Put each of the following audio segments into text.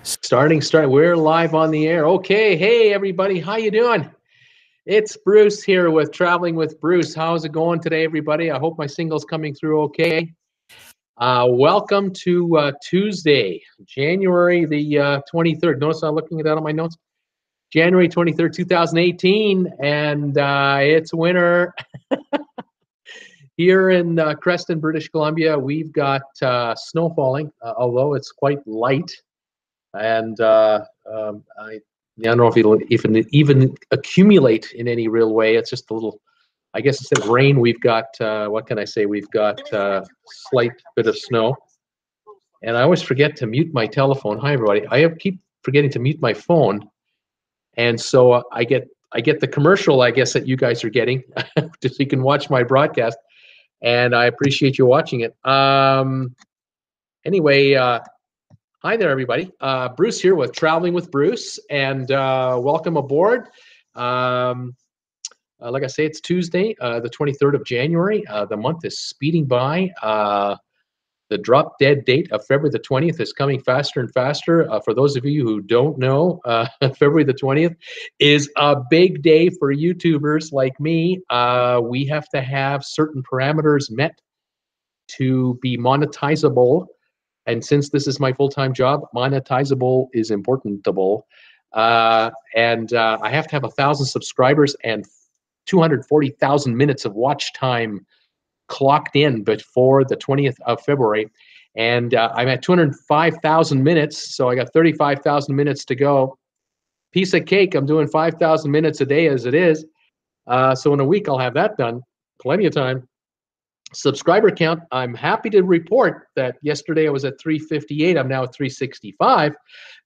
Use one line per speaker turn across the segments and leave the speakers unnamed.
Starting. We're live on the air. Okay, hey everybody, how you doing? It's Bruce here with Traveling with Bruce. How's it going today, everybody? I hope my single's coming through okay. Welcome to Tuesday, January the 23rd. Notice I'm looking at that on my notes. January 23rd, 2018, and it's winter. Here in Creston, British Columbia, we've got snow falling, although it's quite light. And I don't know if it'll even accumulate in any real way. It's just a little, I guess instead of rain, we've got, what can I say? We've got slight bit of snow. And I always forget to mute my telephone. Hi, everybody. I keep forgetting to mute my phone. And so I get the commercial, I guess, that you guys are getting, just so you can watch my broadcast. And I appreciate you watching it. Anyway, hi there, everybody. Bruce here with Traveling with Bruce, and welcome aboard. Like I say, it's Tuesday, the 23rd of January. The month is speeding by. The drop dead date of February the 20th is coming faster and faster. For those of you who don't know, February the 20th is a big day for YouTubers like me. We have to have certain parameters met to be monetizable. And since this is my full-time job, monetizable is importantable. And I have to have 1,000 subscribers and 240,000 minutes of watch time clocked in before the 20th of February. And I'm at 205,000 minutes, so I got 35,000 minutes to go. Piece of cake, I'm doing 5,000 minutes a day as it is. So in a week, I'll have that done. Plenty of time. Subscriber count, I'm happy to report that yesterday I was at 358. I'm now at 365,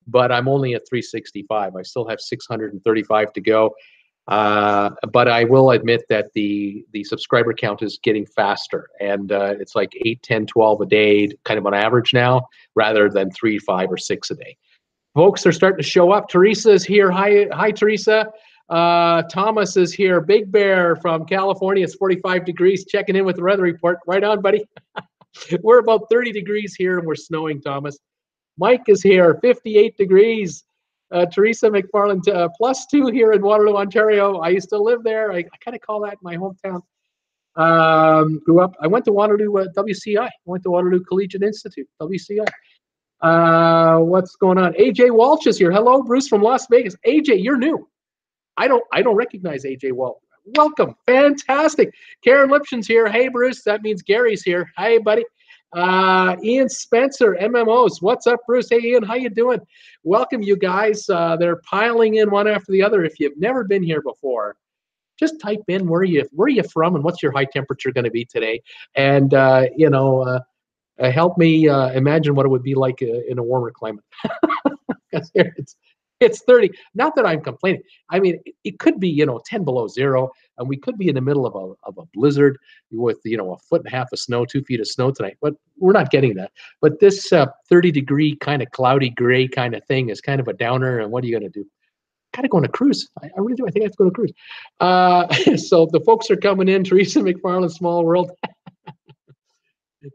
but I'm only at 365. I still have 635 to go. But I will admit that the subscriber count is getting faster, and it's like 8, 10, 12 a day, kind of on average now, rather than 3, 5, or 6 a day. Folks are starting to show up. Teresa is here. Hi, Teresa. Thomas is here. Big Bear from California. It's 45 degrees. Checking in with the weather report. Right on, buddy. We're about 30 degrees here, and we're snowing, Thomas. Mike is here. 58 degrees. Teresa McFarland, +2 here in Waterloo, Ontario. I used to live there. I kind of call that my hometown. Grew up. I went to Waterloo WCI. I went to Waterloo Collegiate Institute, WCI. What's going on? AJ Walsh is here. Hello, Bruce from Las Vegas. AJ, you're new. I don't recognize AJ Walsh. Welcome. Fantastic. Karen Lipson's here. Hey, Bruce. That means Gary's here. Hi, buddy. Ian Spencer, MMOs. What's up, Bruce? Hey, Ian, how you doing? Welcome, you guys. They're piling in one after the other. If you've never been here before, just type in where you from and what's your high temperature going to be today, and help me imagine what it would be like in a warmer climate. Because here it's 30. Not that I'm complaining. I mean, it could be 10 below zero, and we could be in the middle of a blizzard with 1.5 feet of snow, 2 feet of snow tonight. But we're not getting that. But this 30-degree kind of cloudy gray kind of thing is kind of a downer. And what are you going to do? Kind of going to cruise. I really do. I think I have to go to cruise. So the folks are coming in. Teresa McFarland, Small World.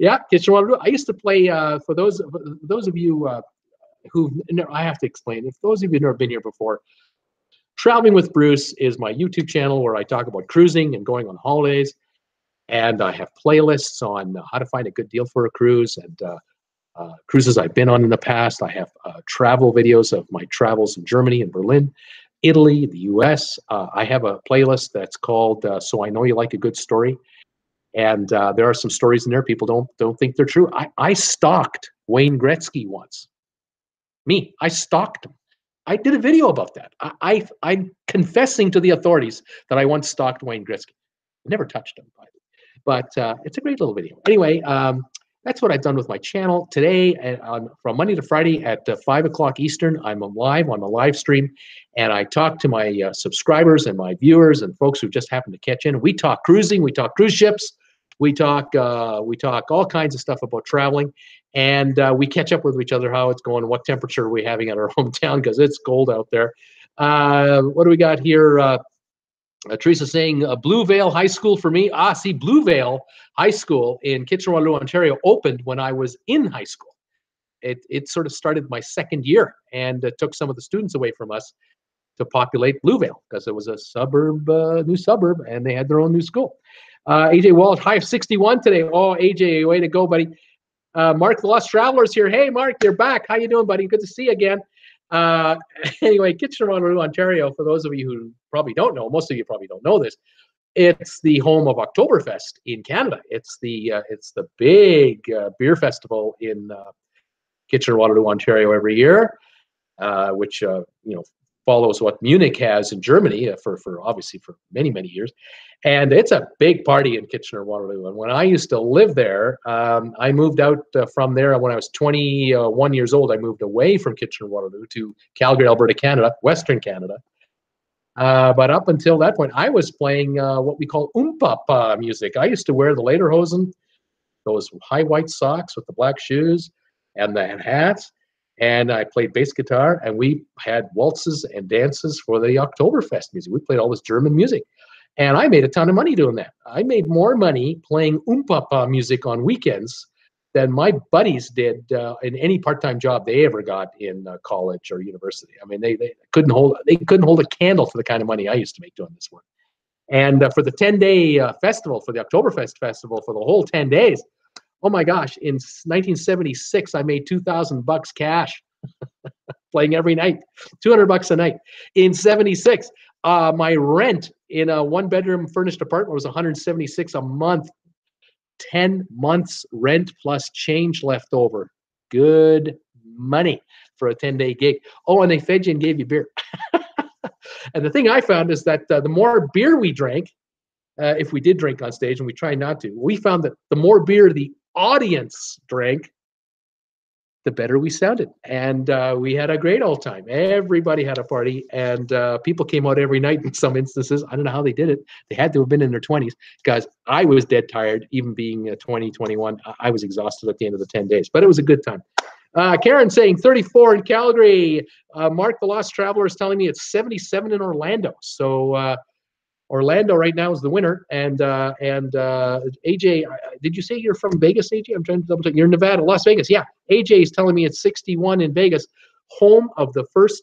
Yeah, Kitchen Waterloo. I used to play for those of you. I have to explain. If those of you who've never been here before, Traveling with Bruce is my YouTube channel where I talk about cruising and going on holidays, and I have playlists on how to find a good deal for a cruise and cruises I've been on in the past. I have travel videos of my travels in Germany and Berlin, Italy, the U.S. I have a playlist that's called So I Know You Like a Good Story, and there are some stories in there people don't think they're true. I stalked Wayne Gretzky once. I stalked him. I did a video about that. I'm confessing to the authorities that I once stalked Wayne Gretzky. Never touched him, but it's a great little video. Anyway, that's what I've done with my channel today. From Monday to Friday at 5 o'clock Eastern, I'm live on the live stream, and I talk to my subscribers and my viewers and folks who just happen to catch in. We talk cruising, we talk cruise ships, we talk all kinds of stuff about traveling. And we catch up with each other, how it's going, what temperature are we having at our hometown, because it's cold out there. What do we got here? Teresa saying Blue Vale High School for me. See, Blue Vale High School in Kitchener-Waterloo, Ontario opened when I was in high school. it sort of started my second year, and it took some of the students away from us to populate Bluevale because it was a suburb, new suburb, and they had their own new school. AJ Walsh, high of 61 today. Oh, AJ, way to go, buddy. Mark the Lost Traveler's here. Hey, Mark, you're back. How you doing, buddy? Good to see you again. Anyway, Kitchener-Waterloo, Ontario, for those of you who probably don't know, most of you probably don't know this, it's the home of Oktoberfest in Canada. It's the big beer festival in Kitchener-Waterloo, Ontario every year, which follows what Munich has in Germany for obviously for many years, and it's a big party in Kitchener-Waterloo. And when I used to live there, I moved out from there when I was 21 years old. I moved away from Kitchener-Waterloo to Calgary, Alberta, Canada, Western Canada. But up until that point, I was playing what we call oompop music. I used to wear the lederhosen, those high white socks with the black shoes and the hats, and I played bass guitar, and we had waltzes and dances for the Oktoberfest music. We played all this German music, and I made a ton of money doing that. I made more money playing oompop music on weekends than my buddies did in any part-time job they ever got in college or university. I mean, they couldn't hold a candle for the kind of money I used to make doing this work. And for the 10-day festival, for the Oktoberfest festival, for the whole 10 days, oh my gosh! In 1976, I made $2,000 cash playing every night, $200 a night. In '76, my rent in a one-bedroom furnished apartment was $176 a month. 10 months rent plus change left over. Good money for a 10-day gig. Oh, and they fed you and gave you beer. And the thing I found is that the more beer we drank, if we did drink on stage, and we tried not to, we found that the more beer the audience drank, the better we sounded. And we had a great old time. Everybody had a party, and people came out every night in some instances. I don't know how they did it. They had to have been in their 20s, because I was dead tired, even being 20, 21. I was exhausted at the end of the 10 days, but it was a good time. Karen saying 34 in Calgary. Mark the Lost Traveler is telling me it's 77 in Orlando. So Orlando right now is the winner. And AJ, did you say you're from Vegas, AJ? I'm trying to double check. You're in Nevada, Las Vegas. Yeah. AJ is telling me it's 61 in Vegas, home of the first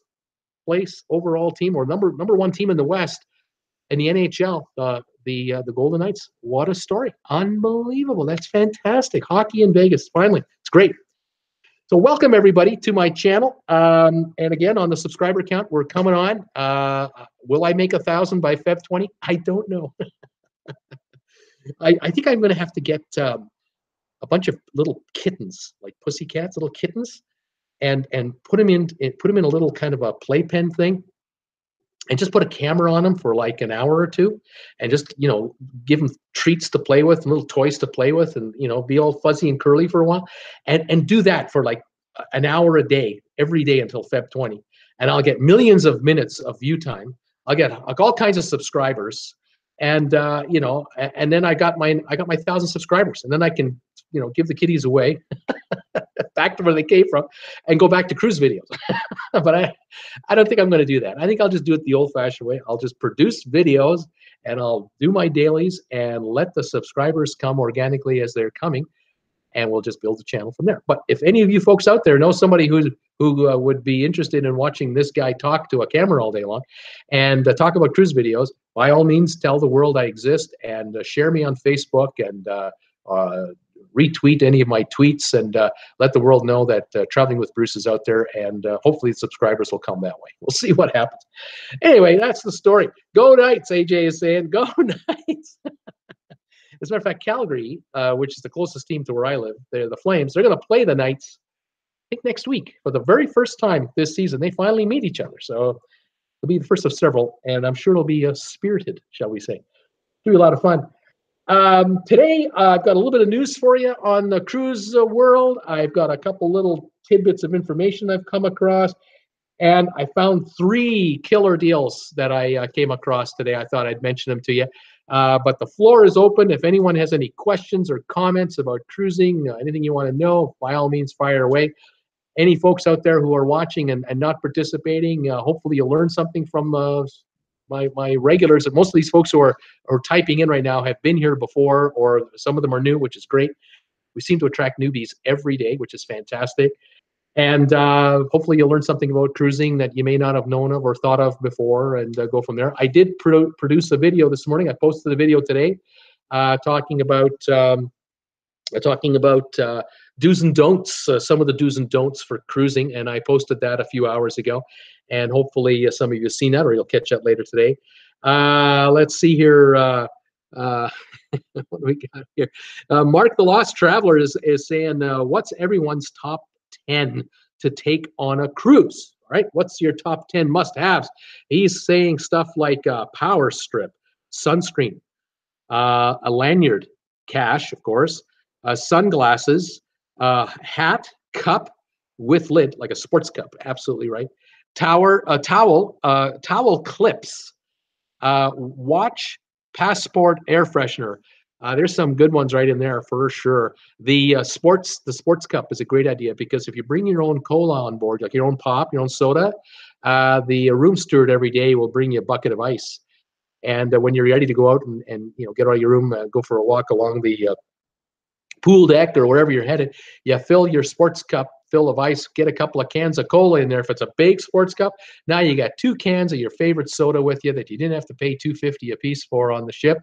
place overall team, or number one team in the West in the NHL, the Golden Knights. What a story. Unbelievable. That's fantastic. Hockey in Vegas. Finally. It's great. So welcome, everybody, to my channel. And again, on the subscriber count, we're coming on. Will I make 1,000 by Feb 20? I don't know. I think I'm going to have to get a bunch of little kittens, like pussycats, little kittens, and put them in a little kind of a playpen thing, and just put a camera on them for like an hour or two, and just, give them treats to play with, and little toys to play with, and, be all fuzzy and curly for a while, and do that for like an hour a day, every day until Feb 20. And I'll get millions of minutes of view time. I'll get all kinds of subscribers. And, and then I got my 1,000 subscribers, and then I can, give the kitties away back to where they came from and go back to cruise videos. But I don't think I'm going to do that. I think I'll just do it the old-fashioned way. I'll just produce videos, and I'll do my dailies and let the subscribers come organically as they're coming, and we'll just build a channel from there. But if any of you folks out there know somebody who would be interested in watching this guy talk to a camera all day long and talk about cruise videos, by all means, tell the world I exist, and share me on Facebook, and retweet any of my tweets, and let the world know that Traveling with Bruce is out there, and hopefully subscribers will come that way. We'll see what happens. Anyway, that's the story. Go Knights, AJ is saying. Go Knights. As a matter of fact, Calgary, which is the closest team to where I live, they're the Flames. They're going to play the Knights, I think, next week for the very first time this season. They finally meet each other. So it'll be the first of several, and I'm sure it'll be spirited, shall we say. It'll be a lot of fun. Today, I've got a little bit of news for you on the cruise world. I've got a couple little tidbits of information I've come across, and I found 3 killer deals that I came across today. I thought I'd mention them to you. But the floor is open. If anyone has any questions or comments about cruising, anything you want to know, by all means, fire away. Any folks out there who are watching and not participating, hopefully you'll learn something from my regulars. And most of these folks who are typing in right now have been here before, or some of them are new, which is great. We seem to attract newbies every day, which is fantastic. And hopefully you'll learn something about cruising that you may not have known of or thought of before, and go from there. I did produce a video this morning. I posted a video today talking about do's and don'ts, some of the do's and don'ts for cruising, and I posted that a few hours ago. And hopefully some of you have seen that, or you'll catch that later today. Let's see here. What do we got here? Mark the Lost Traveler is saying, what's everyone's top 10 to take on a cruise? All right, what's your top 10 must-haves? He's saying stuff like power strip, sunscreen, a lanyard, cash, of course, sunglasses, hat, cup with lid, like a sports cup, absolutely right. Towel clips, watch, passport, air freshener. There's some good ones right in there for sure. The sports cup is a great idea, because if you bring your own cola on board, like your own pop, your own soda, the room steward every day will bring you a bucket of ice. And when you're ready to go out and get out of your room, go for a walk along the pool deck or wherever you're headed, you fill your sports cup full of ice, get a couple of cans of cola in there if it's a big sports cup. Now you got 2 cans of your favorite soda with you that you didn't have to pay $2.50 a piece for on the ship,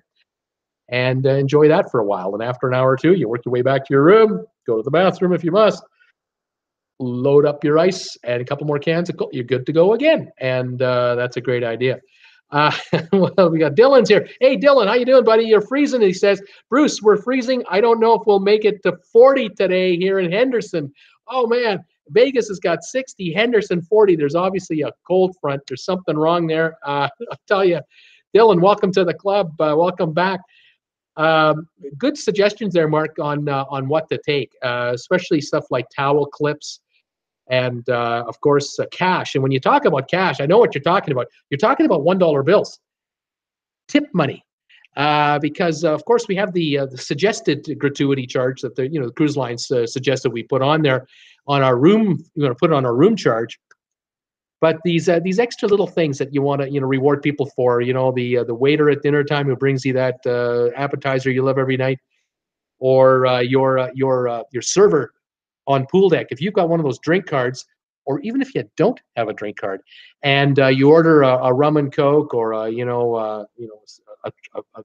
and enjoy that for a while. And after an hour or two, you work your way back to your room, go to the bathroom if you must, load up your ice and a couple more cans of cola. You're good to go again. And that's a great idea. Well, we got Dylan's here. Hey, Dylan, how you doing, buddy? You're freezing. He says, Bruce, we're freezing. I don't know if we'll make it to 40 today here in Henderson. Oh, man. Vegas has got 60, Henderson 40. There's obviously a cold front. There's something wrong there. I'll tell you, Dylan, welcome to the club. Welcome back. Good suggestions there, Mark, on what to take, especially stuff like towel clips and, of course, cash. And when you talk about cash, I know what you're talking about. You're talking about $1 bills, tip money, because, of course, we have the suggested gratuity charge that the cruise lines suggest that we put on there on our room. We're going to put it on our room charge. But these extra little things that you want to reward people for, the waiter at dinner time who brings you that appetizer you love every night, or your server on pool deck. If you've got one of those drink cards, or even if you don't have a drink card, and you order a rum and coke, or a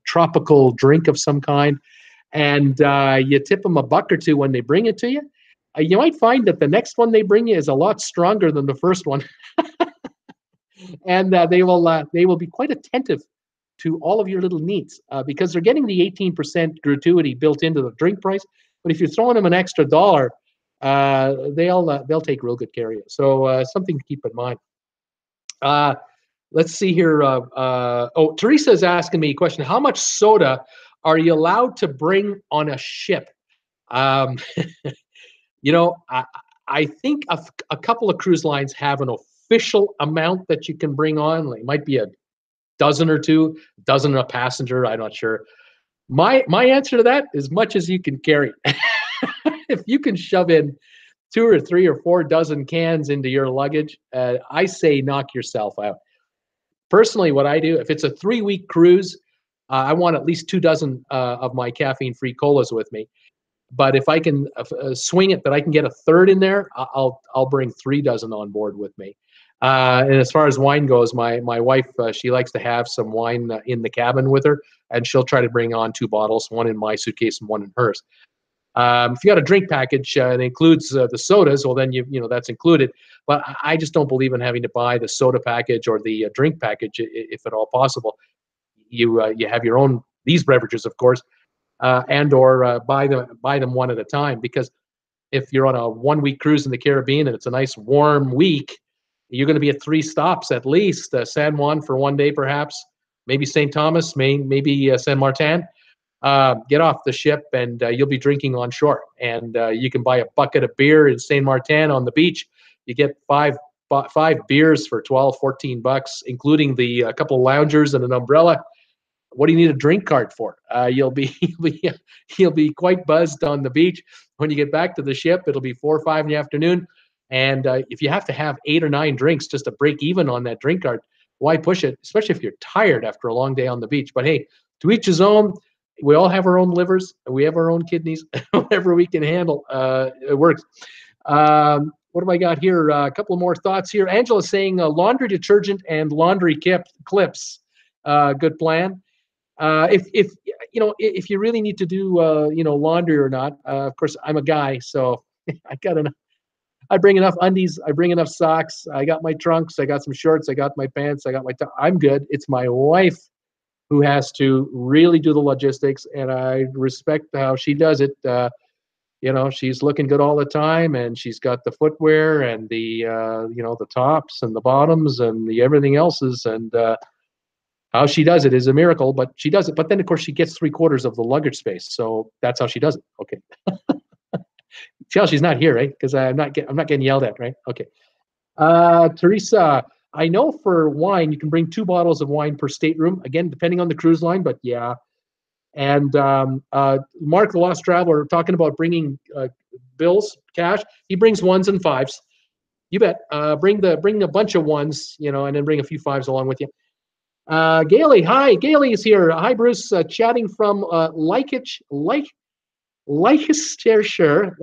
tropical drink of some kind, and you tip them $1 or $2 when they bring it to you, you might find that the next one they bring you is a lot stronger than the first one. And they will be quite attentive to all of your little needs, because they're getting the 18% gratuity built into the drink price. But if you're throwing them an extra $1, they'll take real good care of you. So something to keep in mind. Let's see here. Teresa is asking me a question. How much soda are you allowed to bring on a ship? I think a couple of cruise lines have an official amount that you can bring on. Like, it might be a dozen or 2, dozen a passenger. I'm not sure. My answer to that is much as you can carry. If you can shove in 2 or 3 or 4 dozen cans into your luggage, I say knock yourself out. Personally, what I do, if it's a 3-week cruise, I want at least 2 dozen of my caffeine-free colas with me. But if I can swing it that I can get a third in there, I'll bring 3 dozen on board with me. And as far as wine goes, my wife, she likes to have some wine in the cabin with her, and she'll try to bring on 2 bottles, one in my suitcase and one in hers. If you got a drink package and it includes the sodas, well, then that's included. But I just don't believe in having to buy the soda package or the drink package, if at all possible. You have your own, these beverages, of course, and or buy them one at a time. Because if you're on a 1-week cruise in the Caribbean and it's a nice warm week, you're going to be at 3 stops at least. San Juan for 1 day, perhaps, maybe St. Thomas, maybe San Martin. Get off the ship and you'll be drinking on shore. And you can buy a bucket of beer in St. Martin on the beach. You get 5 beers for $12-14, including a couple of loungers and an umbrella. What do you need a drink card for? You'll be quite buzzed on the beach. When you get back to the ship, it'll be 4 or 5 in the afternoon. And if you have to have 8 or 9 drinks just to break even on that drink card, why push it? Especially if you're tired after a long day on the beach. But hey, to each his own. We all have our own livers. We have our own kidneys. Whatever we can handle, it works. What have I got here? A couple more thoughts here. Angela's saying laundry detergent and laundry clips. Good plan. If if you really need to do laundry or not, of course I'm a guy, so I got enough. I bring enough undies. I bring enough socks. I got my trunks. I got some shorts. I got my pants. I got my. I'm good. It's my wife who has to really do the logistics, and I respect how she does it. She's looking good all the time, and she's got the footwear and the the tops and the bottoms and the everything else's, and how she does it is a miracle. But she does it. But then of course she gets 3/4 of the luggage space, so that's how she does it. Okay. See how she's not here, right? Because I'm not getting yelled at, right? Okay. Teresa, I know for wine you can bring 2 bottles of wine per stateroom. Again, depending on the cruise line, but yeah. And Mark, the Lost Traveler, talking about bringing bills, cash. He brings 1s and 5s. You bet. Bring a bunch of 1s, and then bring a few 5s along with you. Gailey, hi. Gailey is here. Hi, Bruce. Chatting from Leicestershire.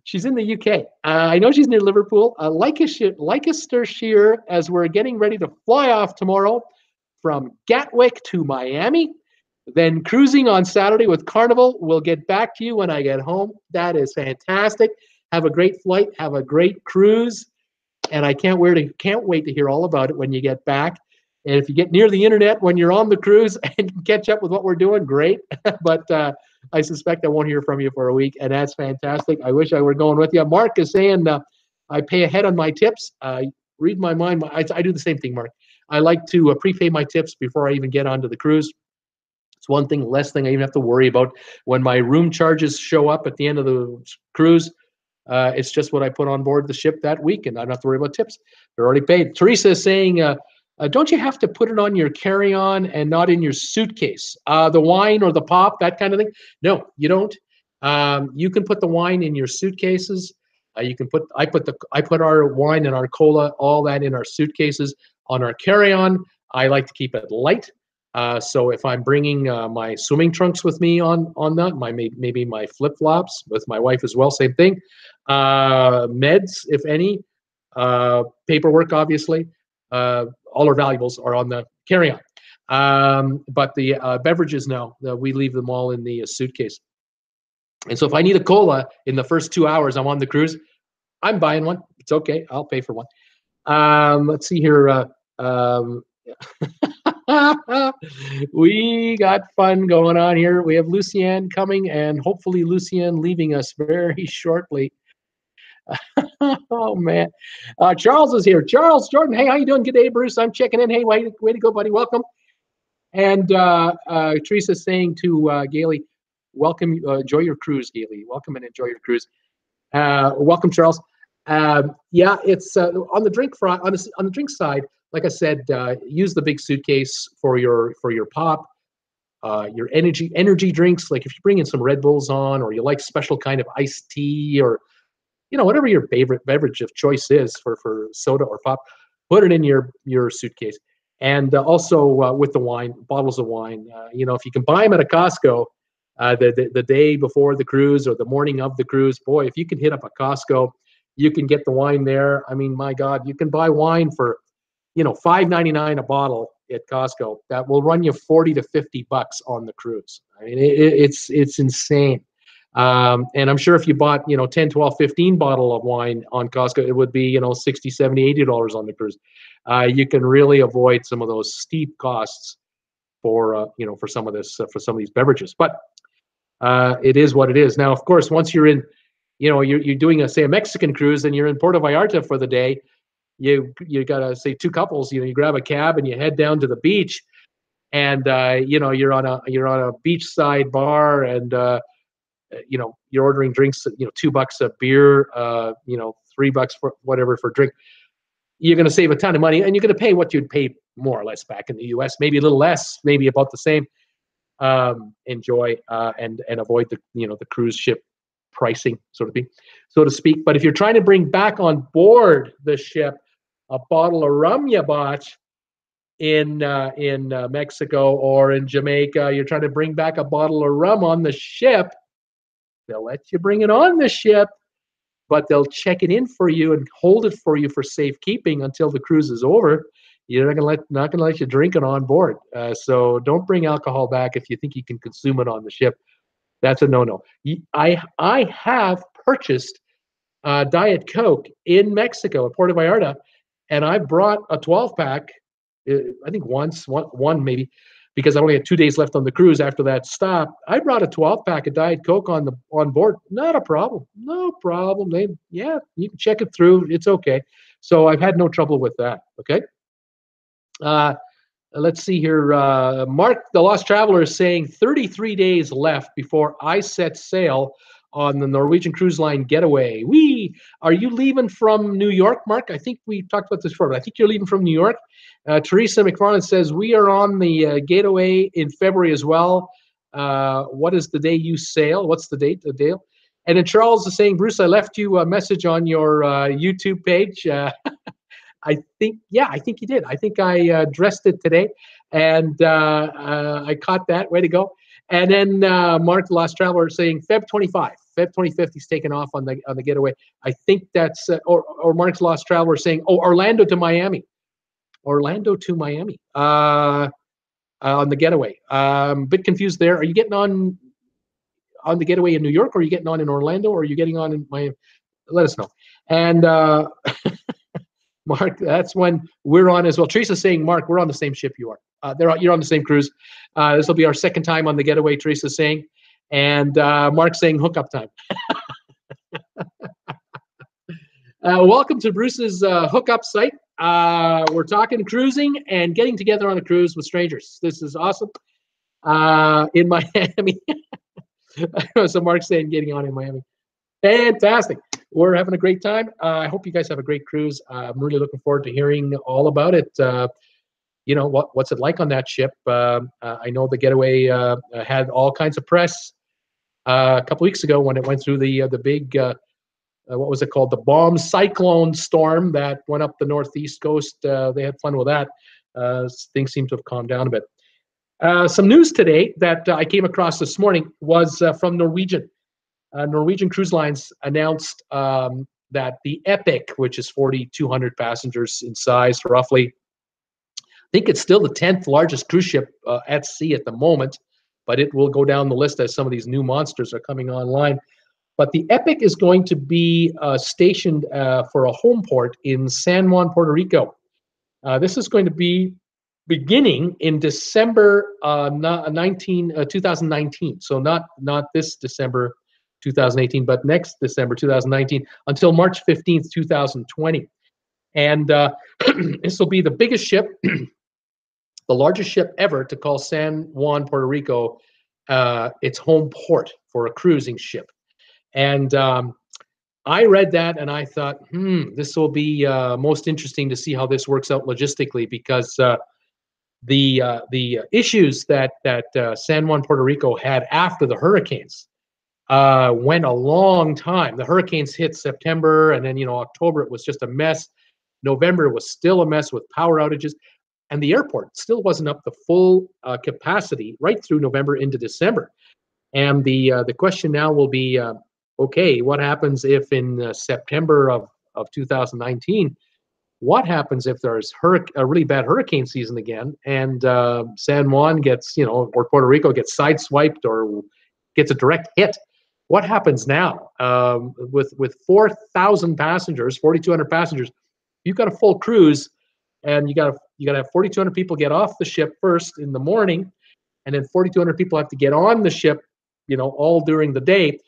She's in the UK. I know she's near Liverpool. Leicestershire, as we're getting ready to fly off tomorrow from Gatwick to Miami, then cruising on Saturday with Carnival. We'll get back to you when I get home. That is fantastic. Have a great flight. Have a great cruise. And I can't wait to hear all about it when you get back. And if you get near the internet when you're on the cruise and catch up with what we're doing, great. But I suspect I won't hear from you for a week, and that's fantastic. I wish I were going with you. Mark is saying I pay ahead on my tips. Read my mind. I do the same thing, Mark. I like to prepay my tips before I even get onto the cruise. It's one thing, less thing I even have to worry about. When my room charges show up at the end of the cruise, it's just what I put on board the ship that week, and I don't have to worry about tips. They're already paid. Teresa is saying, don't you have to put it on your carry-on and not in your suitcase? The wine or the pop, that kind of thing? No, you don't. You can put the wine in your suitcases. I put our wine and our cola, all that in our suitcases. On our carry-on, I like to keep it light. So if I'm bringing my swimming trunks with me on that, maybe my flip-flops with my wife as well, same thing. Meds, if any, paperwork, obviously. All our valuables are on the carry-on. But the beverages, no, we leave them all in the suitcase. And so if I need a cola in the first 2 hours I'm on the cruise, I'm buying one. It's okay. I'll pay for one. Let's see here. We got fun going on here. We have Lucienne coming, and hopefully Lucienne leaving us very shortly. Oh man, Charles is here. Charles Jordan, hey, how you doing? Good day, Bruce. I'm checking in. Hey, way to go, buddy. Welcome. And Teresa's saying to Gailey, welcome. Enjoy your cruise, Gailey. Welcome and enjoy your cruise. Welcome, Charles. Yeah, it's on the drink front. On the drink side, like I said, use the big suitcase for your pop. Your energy drinks. Like if you bring in some Red Bulls on, or you like special kind of iced tea, or whatever your favorite beverage of choice is for soda or pop, put it in your suitcase. And also with the wine, bottles of wine, if you can buy them at a Costco the day before the cruise or the morning of the cruise, boy, if you can hit up a Costco, you can get the wine there. I mean, my God, you can buy wine for, $5.99 a bottle at Costco. That will run you $40 to $50 on the cruise. I mean, it's insane. And I'm sure if you bought, 10, 12, 15 bottle of wine on Costco, it would be, $60, $70, $80 on the cruise. You can really avoid some of those steep costs for some of this, for some of these beverages. But it is what it is. Now, of course, once you're in, you're doing say a Mexican cruise and you're in Puerto Vallarta for the day, you gotta say 2 couples, you grab a cab and you head down to the beach, and you're on a beachside bar, and you're ordering drinks, $2 a beer, $3 for whatever for drink. You're going to save a ton of money, and you're going to pay what you'd pay more or less back in the U.S. Maybe a little less, maybe about the same. Enjoy and avoid the cruise ship pricing, so to speak. But if you're trying to bring back on board the ship a bottle of rum you bought in Mexico or in Jamaica, you're trying to bring back a bottle of rum on the ship, They'll let you bring it on the ship, but they'll check it in for you and hold it for you for safekeeping until the cruise is over. You're not gonna let you drink it on board. So don't bring alcohol back if you think you can consume it on the ship. That's a no-no. I have purchased Diet Coke in Mexico at Puerto Vallarta, and I brought a 12-pack. I think one maybe, because I only had 2 days left on the cruise after that stop. I brought a 12-pack of Diet Coke on board. Not a problem. No problem. You can check it through. It's okay. So I've had no trouble with that. Okay. Let's see here. Mark, the Lost Traveler, is saying 33 days left before I set sail on the Norwegian Cruise Line getaway. Are you leaving from New York, Mark? I think we talked about this before, but I think you're leaving from New York. Teresa McFarland says, we are on the getaway in February as well. What is the day you sail? What's the date, Dale? And then Charles is saying, Bruce, I left you a message on your YouTube page. I think you did. I think I addressed it today, and I caught that. Way to go. And then Mark, the Lost Traveler, saying Feb 25. Feb 25th, he's taken off on the getaway. I think that's, or Mark's Lost Traveler saying, Orlando to Miami. Orlando to Miami on the getaway. Bit confused there. Are you getting on the getaway in New York, or are you getting on in Orlando, or are you getting on in Miami? Let us know. And Mark, that's when we're on as well. Teresa's saying, Mark, we're on the same ship you are. You're on the same cruise. This will be our second time on the getaway, Teresa's saying. And Mark's saying hookup time. Welcome to Bruce's hookup site. We're talking cruising and getting together on a cruise with strangers. This is awesome. In Miami. So Mark's saying getting on in Miami. Fantastic. We're having a great time. I hope you guys have a great cruise. I'm really looking forward to hearing all about it. What's it like on that ship? I know the getaway had all kinds of press a couple weeks ago when it went through the big, what was it called? The bomb cyclone storm that went up the northeast coast. They had fun with that. Things seem to have calmed down a bit. Some news today that I came across this morning was from Norwegian. Norwegian Cruise Lines announced that the Epic, which is 4,200 passengers in size, roughly, I think it's still the 10th largest cruise ship at sea at the moment, but it will go down the list as some of these new monsters are coming online. But the Epic is going to be stationed for a home port in San Juan, Puerto Rico. This is going to be beginning in December 2019. So not this December 2018, but next December 2019 until March 15th, 2020. And this will be the biggest ship, the largest ship ever to call San Juan, Puerto Rico, its home port for a cruising ship. And I read that and I thought, this will be most interesting to see how this works out logistically, because the issues that San Juan, Puerto Rico had after the hurricanes went a long time. The hurricanes hit September, and then October it was just a mess. November was still a mess with power outages, and the airport still wasn't up to full capacity right through November into December. And the question now will be, okay, what happens if in September of 2019? What happens if there's a really bad hurricane season again, and San Juan gets, or Puerto Rico gets sideswiped or gets a direct hit? What happens now with 4,000 passengers, 4,200 passengers? You've got a full cruise, and you got to have 4,200 people get off the ship first in the morning, and then 4,200 people have to get on the ship, all during the day.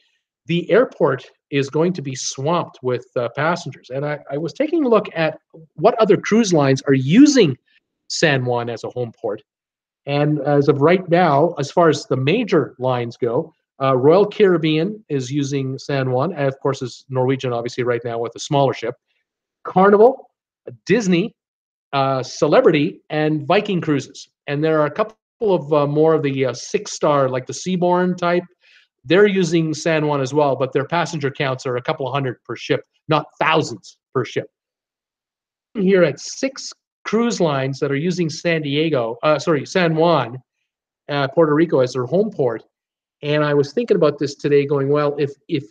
The airport is going to be swamped with passengers. And I was taking a look at what other cruise lines are using San Juan as a home port. And as of right now, as far as the major lines go, Royal Caribbean is using San Juan, and of course is Norwegian, obviously, right now with a smaller ship. Carnival, Disney, Celebrity, and Viking Cruises. And there are a couple of more of the 6-star, like the Seabourn type. They're using San Juan as well, but their passenger counts are a couple of hundred per ship, not thousands per ship. Here at 6 cruise lines that are using San Juan, Puerto Rico as their home port. And I was thinking about this today, going, well, if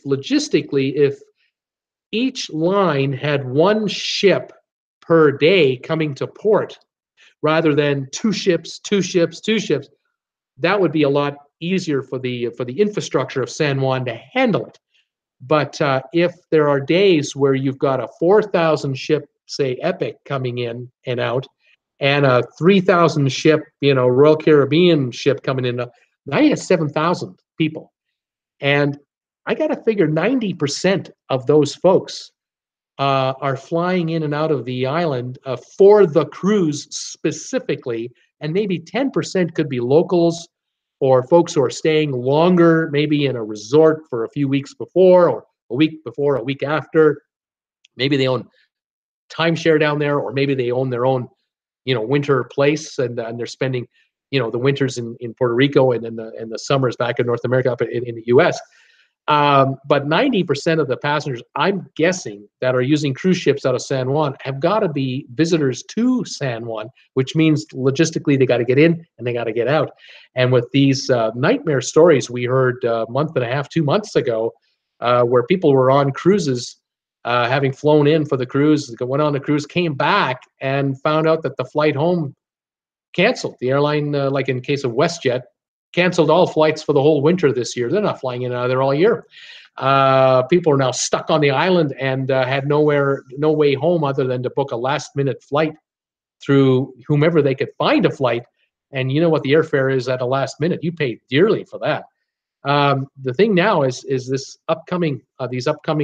logistically, if each line had one ship per day coming to port rather than two ships, that would be a lot easier for the infrastructure of San Juan to handle it. But if there are days where you've got a 4,000 ship, say Epic, coming in and out, and a 3,000 ship, Royal Caribbean ship coming in, now you have 7,000 people. And I got to figure 90% of those folks are flying in and out of the island for the cruise specifically, and maybe 10% could be locals or folks who are staying longer, maybe in a resort for a few weeks before, or a week before, a week after. Maybe they own timeshare down there, or maybe they own their own, winter place, and they're spending, the winters in Puerto Rico, and then the summers back in North America, up in the U.S. But 90% of the passengers, I'm guessing, that are using cruise ships out of San Juan have got to be visitors to San Juan, which means logistically they got to get in and they got to get out. And with these nightmare stories we heard a month and a half, 2 months ago, where people were on cruises, having flown in for the cruise, went on the cruise, came back and found out that the flight home canceled. The airline, like in case of WestJet, canceled all flights for the whole winter this year. They're not flying in and out of there all year. People are now stuck on the island and had no way home other than to book a last-minute flight through whomever they could find a flight. And you know what the airfare is at a last minute. You pay dearly for that. The thing now is these upcoming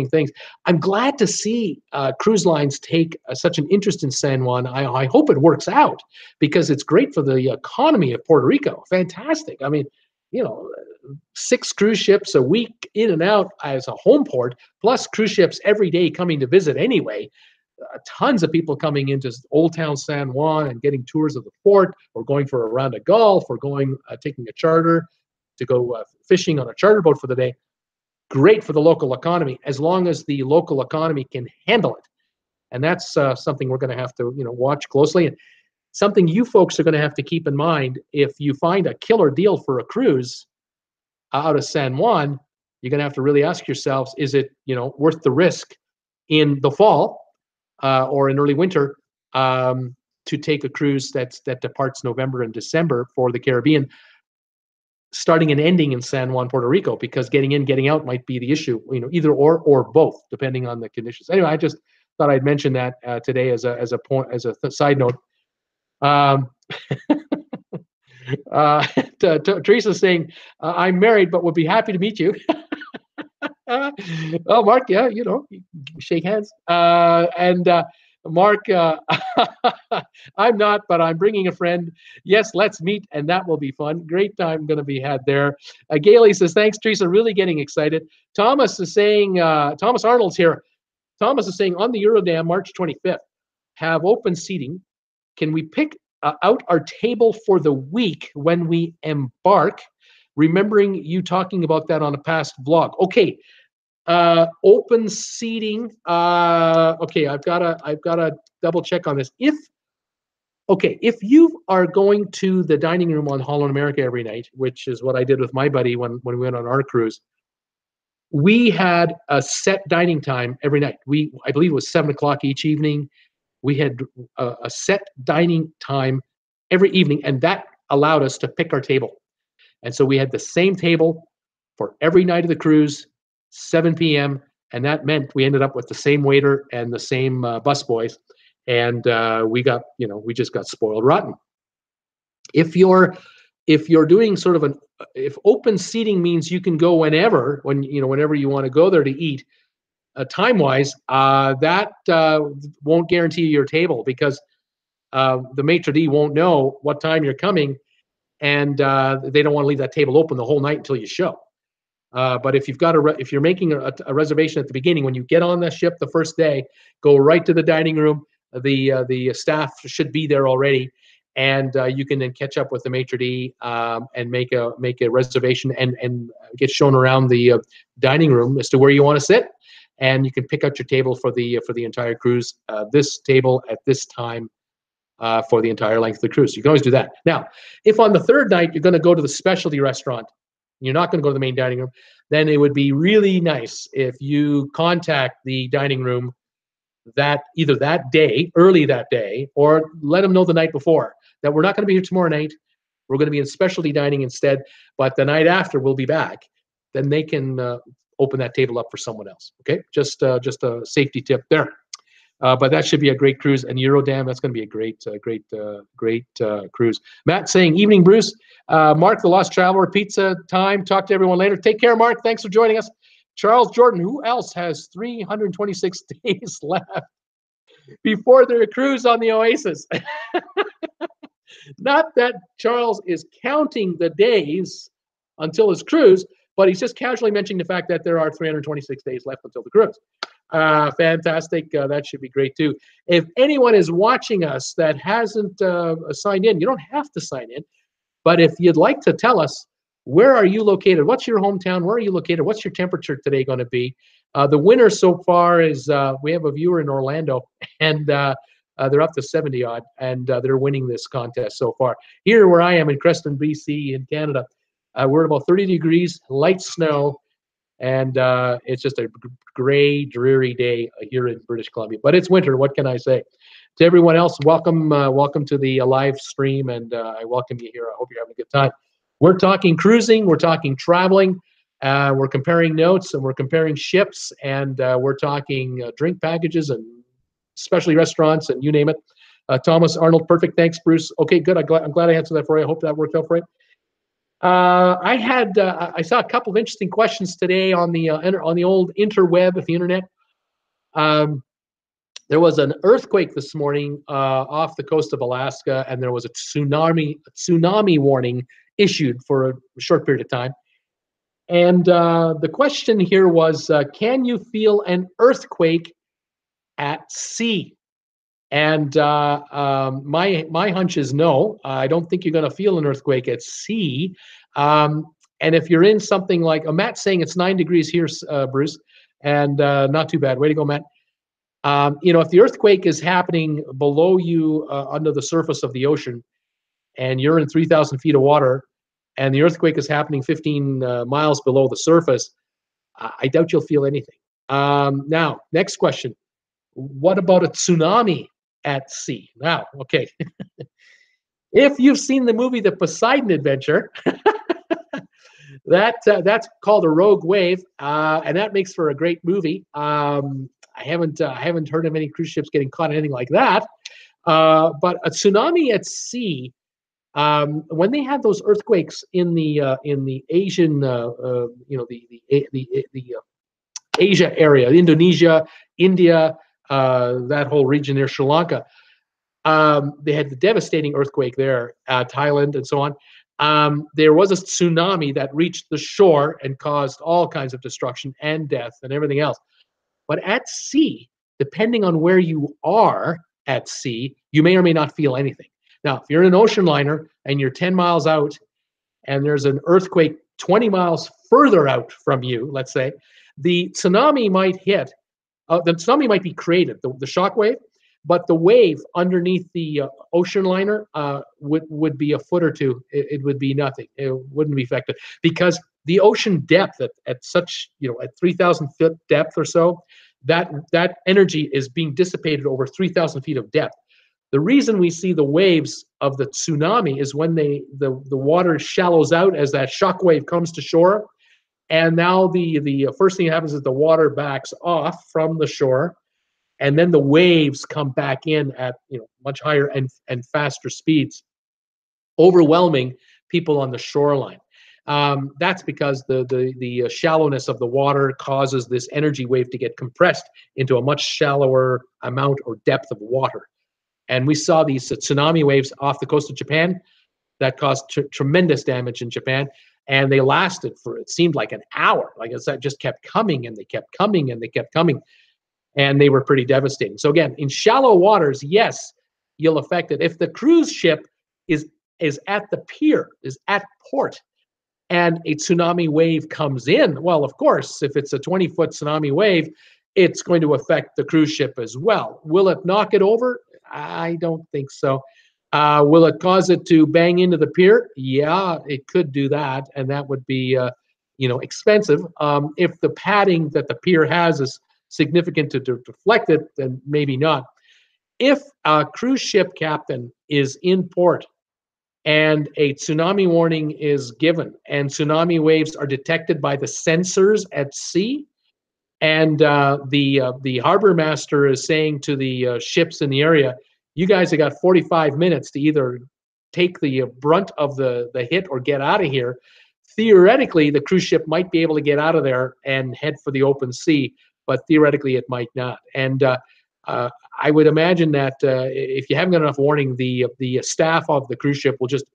things. I'm glad to see cruise lines take such an interest in San Juan. I hope it works out, because it's great for the economy of Puerto Rico. Fantastic. I mean, 6 cruise ships a week in and out as a home port, plus cruise ships every day coming to visit anyway. Tons of people coming into Old Town San Juan and getting tours of the port, or going for a round of golf, or going taking a charter to go fishing on a charter boat for the day. Great for the local economy, as long as the local economy can handle it. And that's something we're going to have to watch closely, and something you folks are going to have to keep in mind. If you find a killer deal for a cruise out of San Juan, you're going to have to really ask yourselves, is it worth the risk in the fall or in early winter to take a cruise that departs November and December for the Caribbean, starting and ending in San Juan, Puerto Rico, because getting in, getting out might be the issue, either or both, depending on the conditions. Anyway, I just thought I'd mention that today as a point, as a side note. Teresa's saying, I'm married, but would be happy to meet you. Oh, Mark, yeah, shake hands. And Mark, I'm not, but I'm bringing a friend. Yes, let's meet, and that will be fun. Great time going to be had there. Gailey says, thanks, Teresa, really getting excited. Thomas is saying, Thomas Arnold's here. Thomas is saying, on the Eurodam, March 25th, have open seating. Can we pick out our table for the week when we embark? Remembering you talking about that on a past vlog. Okay. Open seating. Okay, I've gotta double check on this. If you are going to the dining room on Holland America every night, which is what I did with my buddy when we went on our cruise, we had a set dining time every night. I believe it was 7 o'clock each evening. We had a set dining time every evening, and that allowed us to pick our table. And so we had the same table for every night of the cruise, 7 p.m., and that meant we ended up with the same waiter and the same busboys, and we just got spoiled rotten. If you're doing sort of if open seating means you can go whenever you want to go there to eat, time-wise, that won't guarantee you your table, because the maitre d' won't know what time you're coming, and they don't want to leave that table open the whole night until you show. But if if you're making a reservation at the beginning, when you get on the ship the first day, go right to the dining room. The staff should be there already, and you can then catch up with the maitre d' and make a reservation and get shown around the dining room as to where you want to sit, and you can pick out your table for the entire cruise. This table at this time for the entire length of the cruise. You can always do that. Now, if on the third night you're going to go to the specialty restaurant, you're not going to go to the main dining room, then it would be really nice if you contact the dining room that either that day, early that day, or let them know the night before that we're not going to be here tomorrow night. We're going to be in specialty dining instead, but the night after we'll be back. Then they can open that table up for someone else. Okay, just a safety tip there. But that should be a great cruise. And Eurodam, that's going to be a great cruise. Matt saying, evening, Bruce. Mark, the Lost Traveler, pizza time. Talk to everyone later. Take care, Mark. Thanks for joining us. Charles Jordan, who else has 326 days left before their cruise on the Oasis? Not that Charles is counting the days until his cruise, but he's just casually mentioning the fact that there are 326 days left until the cruise. Fantastic. That should be great too. If anyone is watching us that hasn't signed in, you don't have to sign in, but if you'd like to tell us, where are you located? What's your hometown? Where are you located? What's your temperature today going to be? The winner so far is we have a viewer in Orlando, and they're up to 70 odd, and they're winning this contest so far. Here where I am in Creston, BC in Canada, we're at about 30 degrees, light snow, and it's just a gray, dreary day here in British Columbia. But it's winter. What can I say? To everyone else, welcome to the live stream, and I welcome you here. I hope you're having a good time. We're talking cruising. We're talking traveling. We're comparing notes, and we're comparing ships, and we're talking drink packages and especially restaurants, and you name it. Thomas Arnold, perfect. Thanks, Bruce. Okay, good. I'm glad I answered that for you. I hope that worked out for you. I saw a couple of interesting questions today on the old interweb of the internet. There was an earthquake this morning off the coast of Alaska, and there was a tsunami warning issued for a short period of time. And the question here was, can you feel an earthquake at sea? And my hunch is no. I don't think you're going to feel an earthquake at sea. And if you're in something like, Matt's saying it's 9 degrees here, Bruce, and not too bad. Way to go, Matt. If the earthquake is happening below you under the surface of the ocean, and you're in 3,000 feet of water, and the earthquake is happening 15 miles below the surface, I doubt you'll feel anything. Now, next question. What about a tsunami at sea? Now, okay. If you've seen the movie The Poseidon Adventure, that's called a rogue wave, and that makes for a great movie. I haven't heard of any cruise ships getting caught in anything like that. But a tsunami at sea, when they had those earthquakes in the Asian, the Asia area, Indonesia, India, that whole region near Sri Lanka, they had the devastating earthquake there, Thailand and so on. There was a tsunami that reached the shore and caused all kinds of destruction and death and everything else. But at sea, depending on where you are at sea, you may or may not feel anything. Now, if you're in an ocean liner and you're 10 miles out and there's an earthquake 20 miles further out from you, let's say, the tsunami might hit. The tsunami might be created, the shock wave, but the wave underneath the ocean liner would be a foot or two. It would be nothing. It wouldn't be affected because the ocean depth at such, at 3,000 foot depth or so, that energy is being dissipated over 3,000 feet of depth. The reason we see the waves of the tsunami is when the water shallows out as that shock wave comes to shore. And now the first thing that happens is the water backs off from the shore, and then the waves come back in at much higher and faster speeds, overwhelming people on the shoreline. That's because the shallowness of the water causes this energy wave to get compressed into a much shallower amount or depth of water. And we saw these tsunami waves off the coast of Japan that caused tremendous damage in Japan. And they lasted for, it seemed like an hour. Like I said, just kept coming and they kept coming and they kept coming. And they were pretty devastating. So again, in shallow waters, yes, you'll affect it. If the cruise ship is at the pier, is at port, and a tsunami wave comes in, well, of course, if it's a 20-foot tsunami wave, it's going to affect the cruise ship as well. Will it knock it over? I don't think so. Will it cause it to bang into the pier? Yeah, it could do that, and that would be, expensive. If the padding that the pier has is significant to deflect it, then maybe not. If a cruise ship captain is in port and a tsunami warning is given, and tsunami waves are detected by the sensors at sea, and the harbor master is saying to the ships in the area, "You guys have got 45 minutes to either take the brunt of the hit or get out of here." Theoretically, the cruise ship might be able to get out of there and head for the open sea, but theoretically it might not. And I would imagine that if you haven't got enough warning, the staff of the cruise ship will just,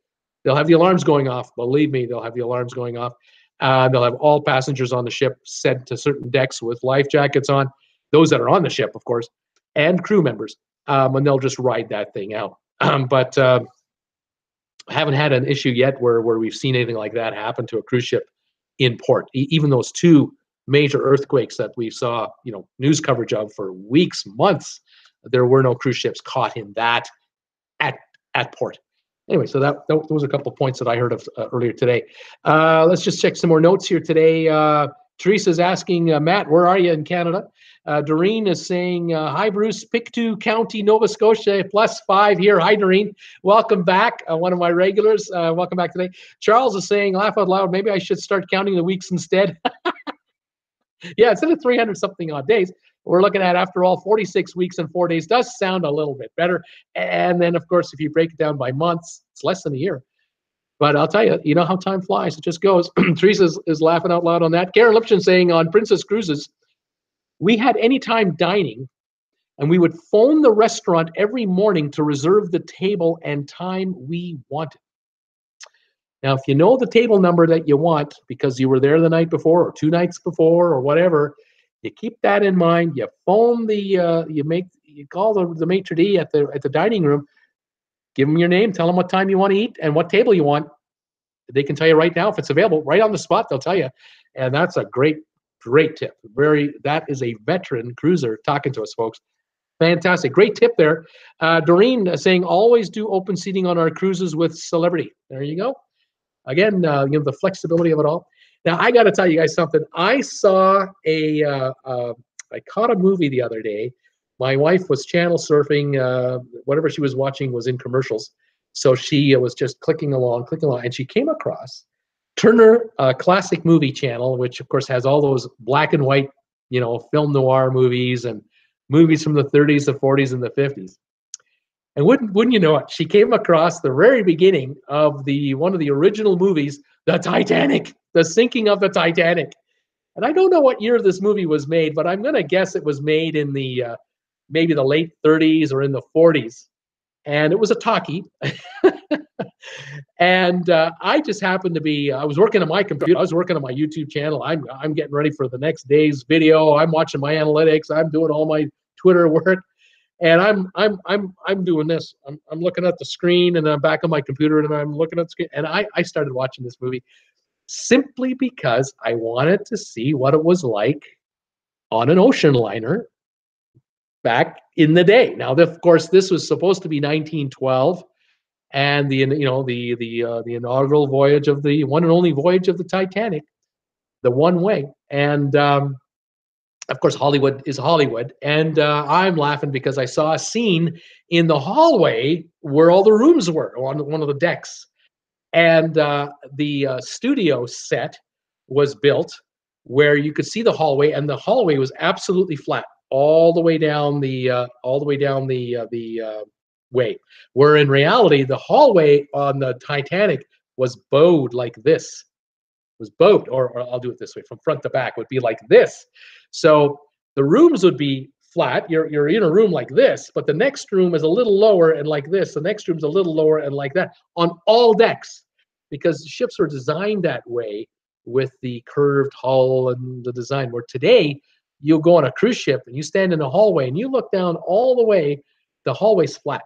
they'll have the alarms going off. Believe me, they'll have the alarms going off. They'll have all passengers on the ship sent to certain decks with life jackets on, those that are on the ship, of course, and crew members, and they'll just ride that thing out. But haven't had an issue yet where we've seen anything like that happen to a cruise ship in port. Even those two major earthquakes that we saw, news coverage of for weeks, months, there were no cruise ships caught in that at port. Anyway, so those was a couple of points that I heard of earlier today. Let's just check some more notes here today. Teresa's asking, Matt, where are you in Canada? Doreen is saying, hi, Bruce, Pictou County, Nova Scotia, +5 here. Hi, Doreen. Welcome back. One of my regulars. Welcome back today. Charles is saying, laugh out loud, maybe I should start counting the weeks instead. Yeah, instead of 300 something odd days, we're looking at, after all, 46 weeks and 4 days. Does sound a little bit better. And then, of course, if you break it down by months, it's less than a year. But I'll tell you, you know how time flies. It just goes. Teresa is laughing out loud on that. Karen Lipton saying, on Princess Cruises, we had anytime dining, and we would phone the restaurant every morning to reserve the table and time we wanted. Now, if you know the table number that you want because you were there the night before or 2 nights before or whatever, you keep that in mind. You phone you call the maitre d' at the dining room, give them your name, tell them what time you want to eat and what table you want. They can tell you right now if it's available. Right on the spot, they'll tell you, and that's a great tip. That is a veteran cruiser talking to us, folks. Fantastic, great tip there. Doreen saying, always do open seating on our cruises with celebrity. There you go. Again, the flexibility of it all. Now, I got to tell you guys something. I saw I caught a movie the other day. My wife was channel surfing. Whatever she was watching was in commercials. So she was just clicking along, and she came across Turner Classic Movie Channel, which, of course, has all those black and white, film noir movies and movies from the 30s, the 40s, and the 50s. And wouldn't you know it, she came across the very beginning of one of the original movies, The Titanic, the sinking of the Titanic. And I don't know what year this movie was made, but I'm going to guess it was made in the maybe the late 30s or in the 40s. And it was a talkie. And I just happened to be, I was working on my computer. I was working on my YouTube channel. I'm getting ready for the next day's video. I'm watching my analytics. I'm doing all my Twitter work. And I'm doing this. I'm looking at the screen, and I'm back on my computer, and I'm looking at the screen. And I started watching this movie simply because I wanted to see what it was like on an ocean liner back in the day. Now, of course, this was supposed to be 1912, and the inaugural voyage of the one and only voyage of the Titanic, the one way. And of course, Hollywood is Hollywood. And I'm laughing because I saw a scene in the hallway where all the rooms were on one of the decks. And the studio set was built where you could see the hallway, and the hallway was absolutely flat all the way down the way. Where in reality, the hallway on the Titanic was bowed like this. Was bowed, or I'll do it this way, from front to back, would be like this. So the rooms would be flat. You're in a room like this, but the next room is a little lower and like this. The next room's a little lower and like that on all decks, because ships were designed that way with the curved hull and the design. Where today, you'll go on a cruise ship and you stand in a hallway and you look down all the way, the hallway's flat.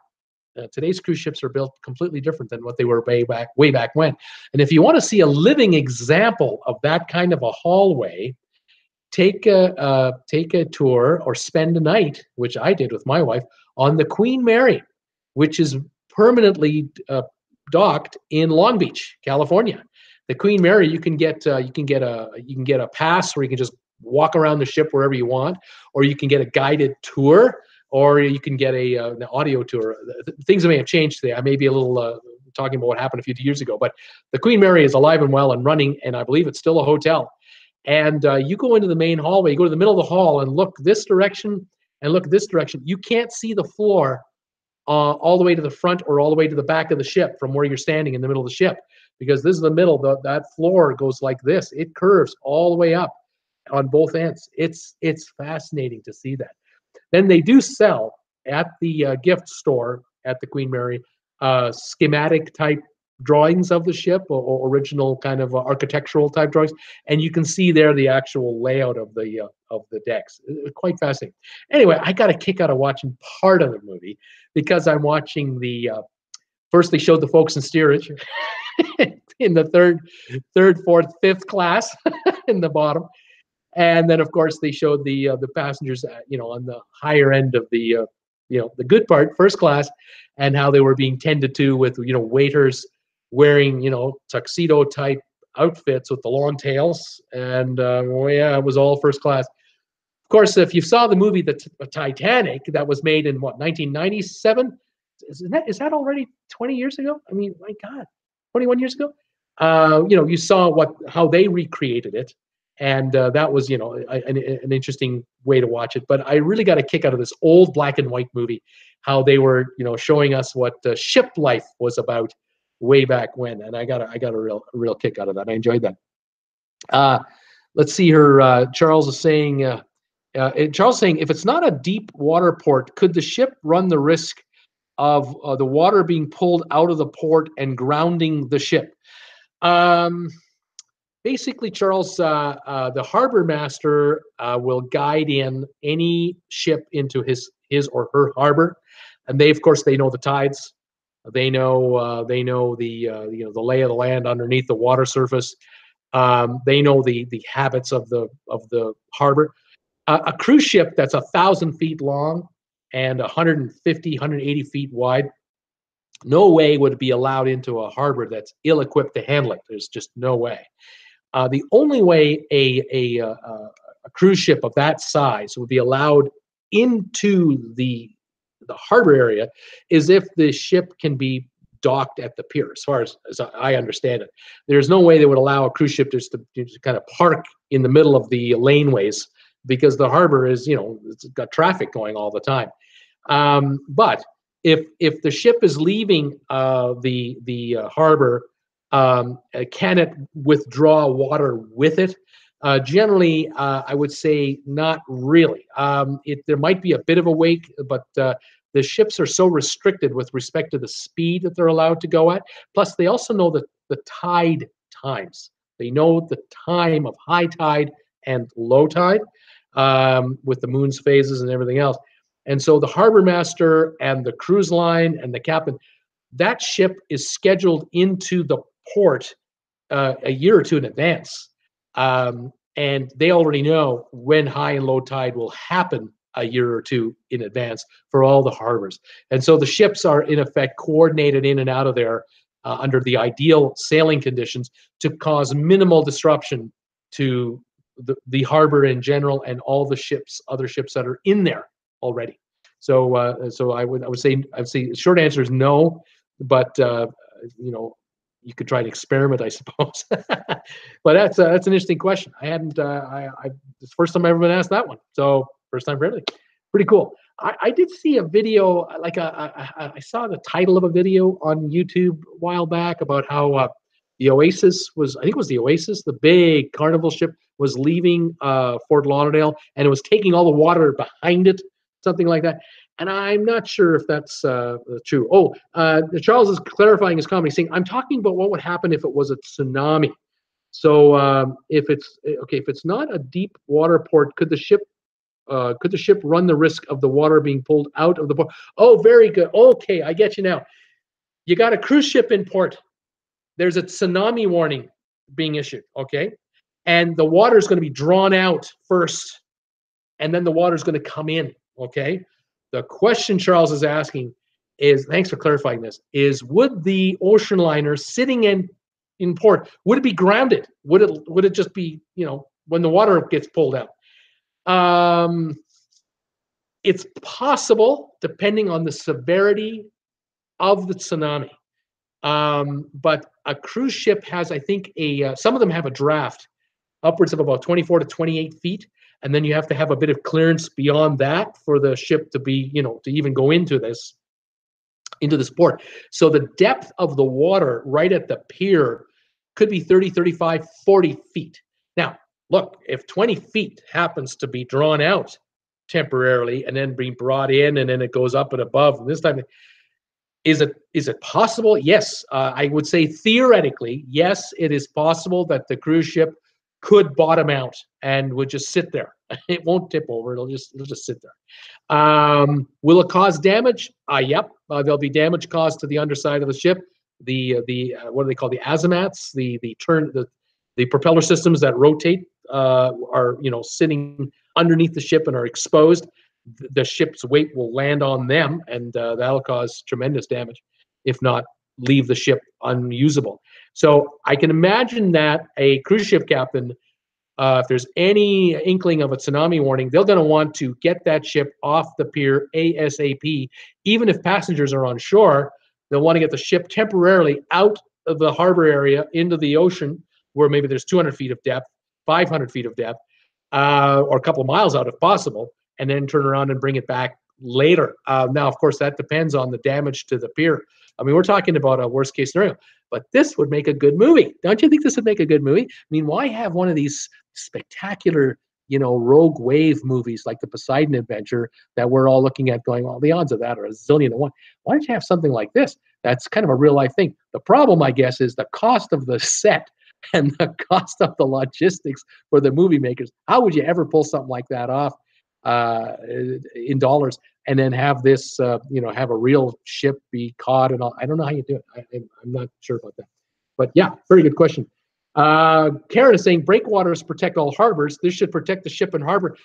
Today's cruise ships are built completely different than what they were way back when. And if you want to see a living example of that kind of a hallway, take a tour or spend a night, which I did with my wife, on the Queen Mary, which is permanently docked in Long Beach, California. The Queen Mary, you can get a pass where you can just walk around the ship wherever you want, or you can get a guided tour, or you can get an audio tour. Things may have changed today. I may be a little talking about what happened a few years ago, but the Queen Mary is alive and well and running, and I believe it's still a hotel. And you go into the main hallway, you go to the middle of the hall and look this direction and look this direction. You can't see the floor all the way to the front or all the way to the back of the ship from where you're standing in the middle of the ship, because this is the middle. That floor goes like this. It curves all the way up on both ends. It's fascinating to see that. Then they do sell at the gift store at the Queen Mary schematic type drawings of the ship, or original kind of architectural type drawings, and you can see there the actual layout of the decks. Quite fascinating. Anyway, I got a kick out of watching part of the movie because I'm watching the first they showed the folks in steerage in the third, fourth, fifth class in the bottom, and then of course they showed the passengers on the higher end of the the good part, first class, and how they were being tended to with waiters wearing tuxedo type outfits with the long tails, and yeah, it was all first class. Of course, if you saw the movie The Titanic, that was made in what, 1997? Is that already 20 years ago? I mean, my God, 21 years ago. You saw how they recreated it, and that was an interesting way to watch it. But I really got a kick out of this old black and white movie, how they were showing us what ship life was about way back when, and I got a real kick out of that. I enjoyed that. Let's see here. Charles is saying, if it's not a deep water port, could the ship run the risk of the water being pulled out of the port and grounding the ship? Basically, Charles, the harbor master will guide in any ship into his or her harbor, and of course they know the tides. They know the lay of the land underneath the water surface. They know the habits of the harbor. A cruise ship that's 1,000 feet long and 150, 180 feet wide, no way would it be allowed into a harbor that's ill-equipped to handle it. There's just no way. The only way a cruise ship of that size would be allowed into the harbor area is if the ship can be docked at the pier, as far as I understand it. There's no way they would allow a cruise ship just to kind of park in the middle of the laneways, because the harbor is, it's got traffic going all the time. But if the ship is leaving the harbor, can it withdraw water with it? Generally, I would say not really. There might be a bit of a wake, but the ships are so restricted with respect to the speed that they're allowed to go at. Plus, they also know the tide times. They know the time of high tide and low tide with the moon's phases and everything else. And so the harbor master and the cruise line and the captain, that ship is scheduled into the port a year or two in advance. And they already know when high and low tide will happen a year or two in advance for all the harbors. And so the ships are, in effect, coordinated in and out of there under the ideal sailing conditions to cause minimal disruption to the harbor in general and all the other ships that are in there already. So I would say the short answer is no, but you could try to experiment, I suppose. But that's an interesting question. I hadn't. It's the first time I've ever been asked that one. So first time for everything. Pretty cool. I did see a video, I saw the title of a video on YouTube a while back about how the Oasis was, I think it was the Oasis, the big carnival ship was leaving Fort Lauderdale, and it was taking all the water behind it, something like that. And I'm not sure if that's true. Oh, Charles is clarifying his comment, saying, I'm talking about what would happen if it was a tsunami. So if it's not a deep water port, could the ship run the risk of the water being pulled out of the port? Oh, very good. Okay, I get you now. You got a cruise ship in port. There's a tsunami warning being issued, okay? And the water is going to be drawn out first, and then the water is going to come in, okay? The question Charles is asking is, thanks for clarifying this, is would the ocean liner sitting in port, would it be grounded? Would it just be, when the water gets pulled out? It's possible, depending on the severity of the tsunami. But a cruise ship has, I think, some of them have a draft upwards of about 24 to 28 feet. And then you have to have a bit of clearance beyond that for the ship to be, to even go into this port. So the depth of the water right at the pier could be 30, 35, 40 feet. Now, look, if 20 feet happens to be drawn out temporarily and then being brought in and then it goes up and above, and this time, is it possible? Yes. I would say theoretically, yes, it is possible that the cruise ship could bottom out and would just sit there. It won't tip over. It'll just sit there. Will it cause damage? Yep. There'll be damage caused to the underside of the ship. The what do they call, the azimats? The propeller systems that rotate are sitting underneath the ship and are exposed. The ship's weight will land on them, and that'll cause tremendous damage, if not leave the ship unusable. So I can imagine that a cruise ship captain, if there's any inkling of a tsunami warning, they're going to want to get that ship off the pier ASAP. Even if passengers are on shore, they'll want to get the ship temporarily out of the harbor area into the ocean, where maybe there's 200 feet of depth, 500 feet of depth, or a couple of miles out if possible, and then turn around and bring it back later. Now, of course, that depends on the damage to the pier. I mean, we're talking about a worst case scenario, but this would make a good movie. Don't you think this would make a good movie? I mean, why have one of these spectacular, rogue wave movies like the Poseidon Adventure that we're all looking at going, well, the odds of that are a zillion to one. Why don't you have something like this? That's kind of a real life thing. The problem, I guess, is the cost of the set and the cost of the logistics for the movie makers. How would you ever pull something like that off in dollars, and then have this, have a real ship be caught and all? I don't know how you do it. I'm not sure about that. But yeah, very good question. Karen is saying breakwaters protect all harbors. This should protect the ship and harbor.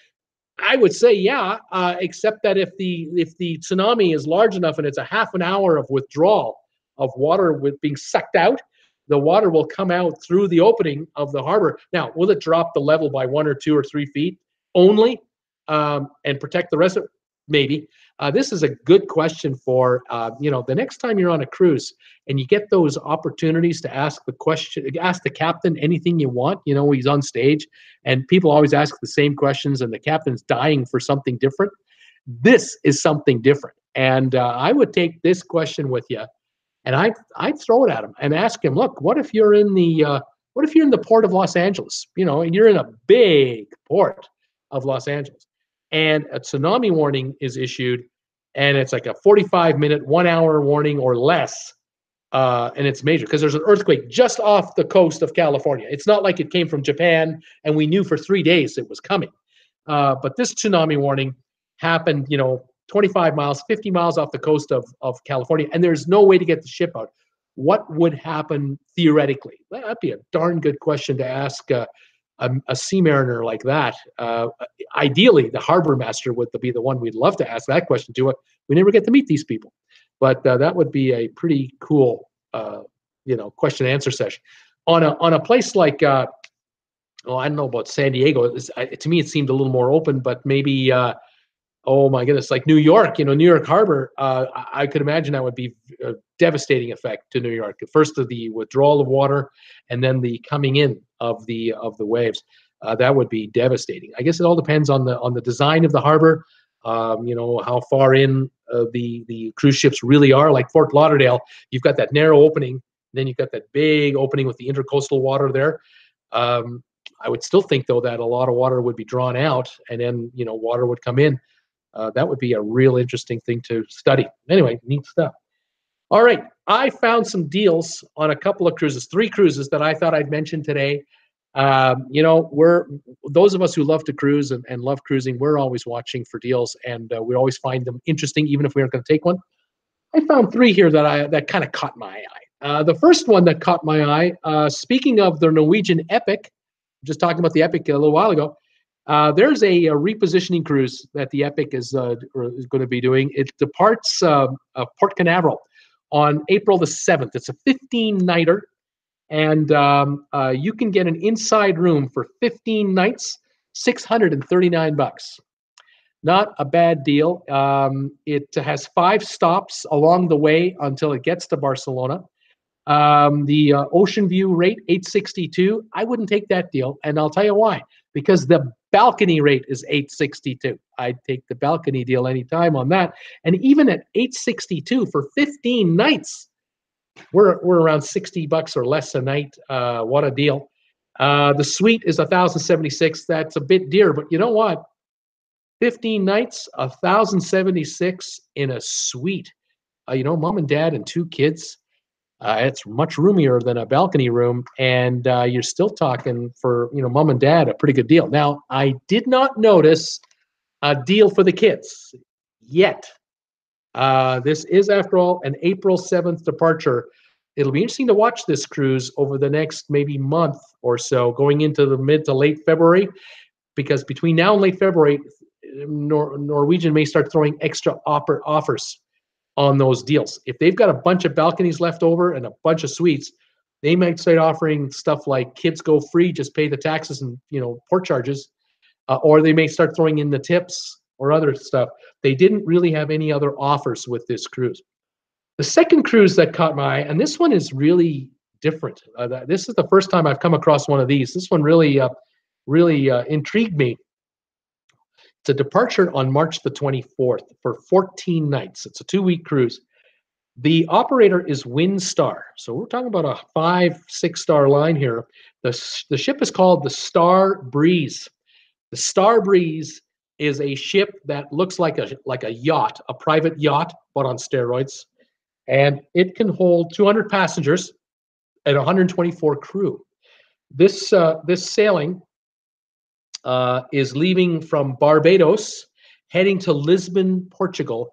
I would say yeah, except that if the tsunami is large enough and it's a half an hour of withdrawal of water with being sucked out, the water will come out through the opening of the harbor. Now, will it drop the level by 1 or 2 or 3 feet only, and protect the rest of it? Maybe. This is a good question for, the next time you're on a cruise and you get those opportunities to ask the captain anything you want. He's on stage and people always ask the same questions and the captain's dying for something different. This is something different. And I would take this question with you, and I'd throw it at him and ask him, look, what if you're in the port of Los Angeles, and you're in a big port of Los Angeles, and a tsunami warning is issued, and it's like a 45-minute, 1 hour warning or less, and it's major because there's an earthquake just off the coast of California. It's not like it came from Japan and we knew for 3 days it was coming. But this tsunami warning happened, 25 miles, 50 miles off the coast of California, and there's no way to get the ship out. What would happen theoretically? That'd be a darn good question to ask a sea mariner like that. Ideally, the harbor master would be the one we'd love to ask that question to. We never get to meet these people, but that would be a pretty cool, question and answer session. On a place like, I don't know about San Diego. To me, it seemed a little more open, but maybe, oh my goodness, like New York, New York Harbor. I could imagine that would be a devastating effect to New York. First, the withdrawal of water, and then the coming in of the waves. That would be devastating. I guess it all depends on the design of the harbor. How far in the cruise ships really are. Like Fort Lauderdale, you've got that narrow opening, then you've got that big opening with the intercoastal water there. I would still think, though, that a lot of water would be drawn out, and then water would come in. That would be a real interesting thing to study. Anyway, neat stuff. All right, I found some deals on a couple of cruises, 3 cruises that I thought I'd mention today. We're those of us who love to cruise and love cruising, we're always watching for deals, and we always find them interesting, even if we aren't going to take one. I found 3 here that kind of caught my eye. The first one that caught my eye, speaking of the Norwegian Epic, just talking about the Epic a little while ago, There's a repositioning cruise that the Epic is going to be doing. It departs Port Canaveral on April the 7th. It's a 15-nighter, and you can get an inside room for 15 nights, $639. Not a bad deal. It has 5 stops along the way until it gets to Barcelona. The ocean view rate, $862. I wouldn't take that deal, and I'll tell you why. Because the balcony rate is $862. I'd take the balcony deal anytime on that. And even at $862 for 15 nights, we're around $60 or less a night. What a deal. The suite is $1,076. That's a bit dear, but you know what? 15 nights, $1,076 in a suite. Mom and dad and 2 kids. It's much roomier than a balcony room, and you're still talking for mom and dad a pretty good deal. Now, I did not notice a deal for the kids yet. This is, after all, an April 7th departure. It'll be interesting to watch this cruise over the next maybe month or so, going into the mid to late February, because between now and late February, Norwegian may start throwing extra offers on those deals. If they've got a bunch of balconies left over and a bunch of suites, they might start offering stuff like kids go free, just pay the taxes and port charges, or they may start throwing in the tips or other stuff. They didn't really have any other offers with this cruise. The second cruise that caught my eye, and this one is really different. This is the first time I've come across one of these. This one really intrigued me. It's a departure on March the 24th for 14 nights. It's a 2-week cruise. The operator is Windstar. So we're talking about a 5-6-star line here. The ship is called the Star Breeze. The Star Breeze is a ship that looks like a yacht, a private yacht, but on steroids. And it can hold 200 passengers and 124 crew. This sailing is leaving from Barbados, heading to Lisbon, Portugal,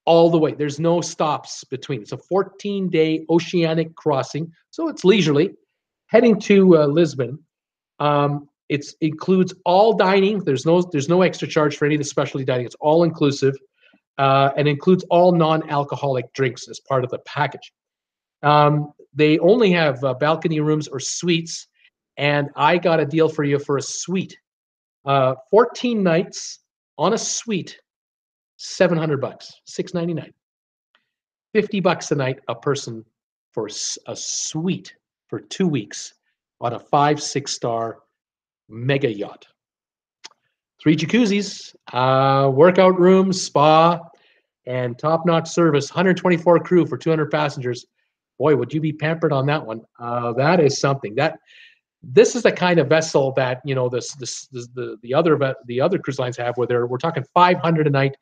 all the way. There's no stops between. It's a 14-day oceanic crossing, so it's leisurely, heading to Lisbon. It includes all dining. There's no extra charge for any of the specialty dining. It's all inclusive, and includes all non-alcoholic drinks as part of the package. They only have balcony rooms or suites, and I got a deal for you for a suite. 14 nights on a suite, $700, $699. $50 a night a person for a suite for 2 weeks on a 5-6-star mega yacht. 3 jacuzzis, workout rooms, spa, and top-notch service. 124 crew for 200 passengers. Boy, would you be pampered on that one. That is something. This is the kind of vessel that the other cruise lines have, where we're talking 500 a night,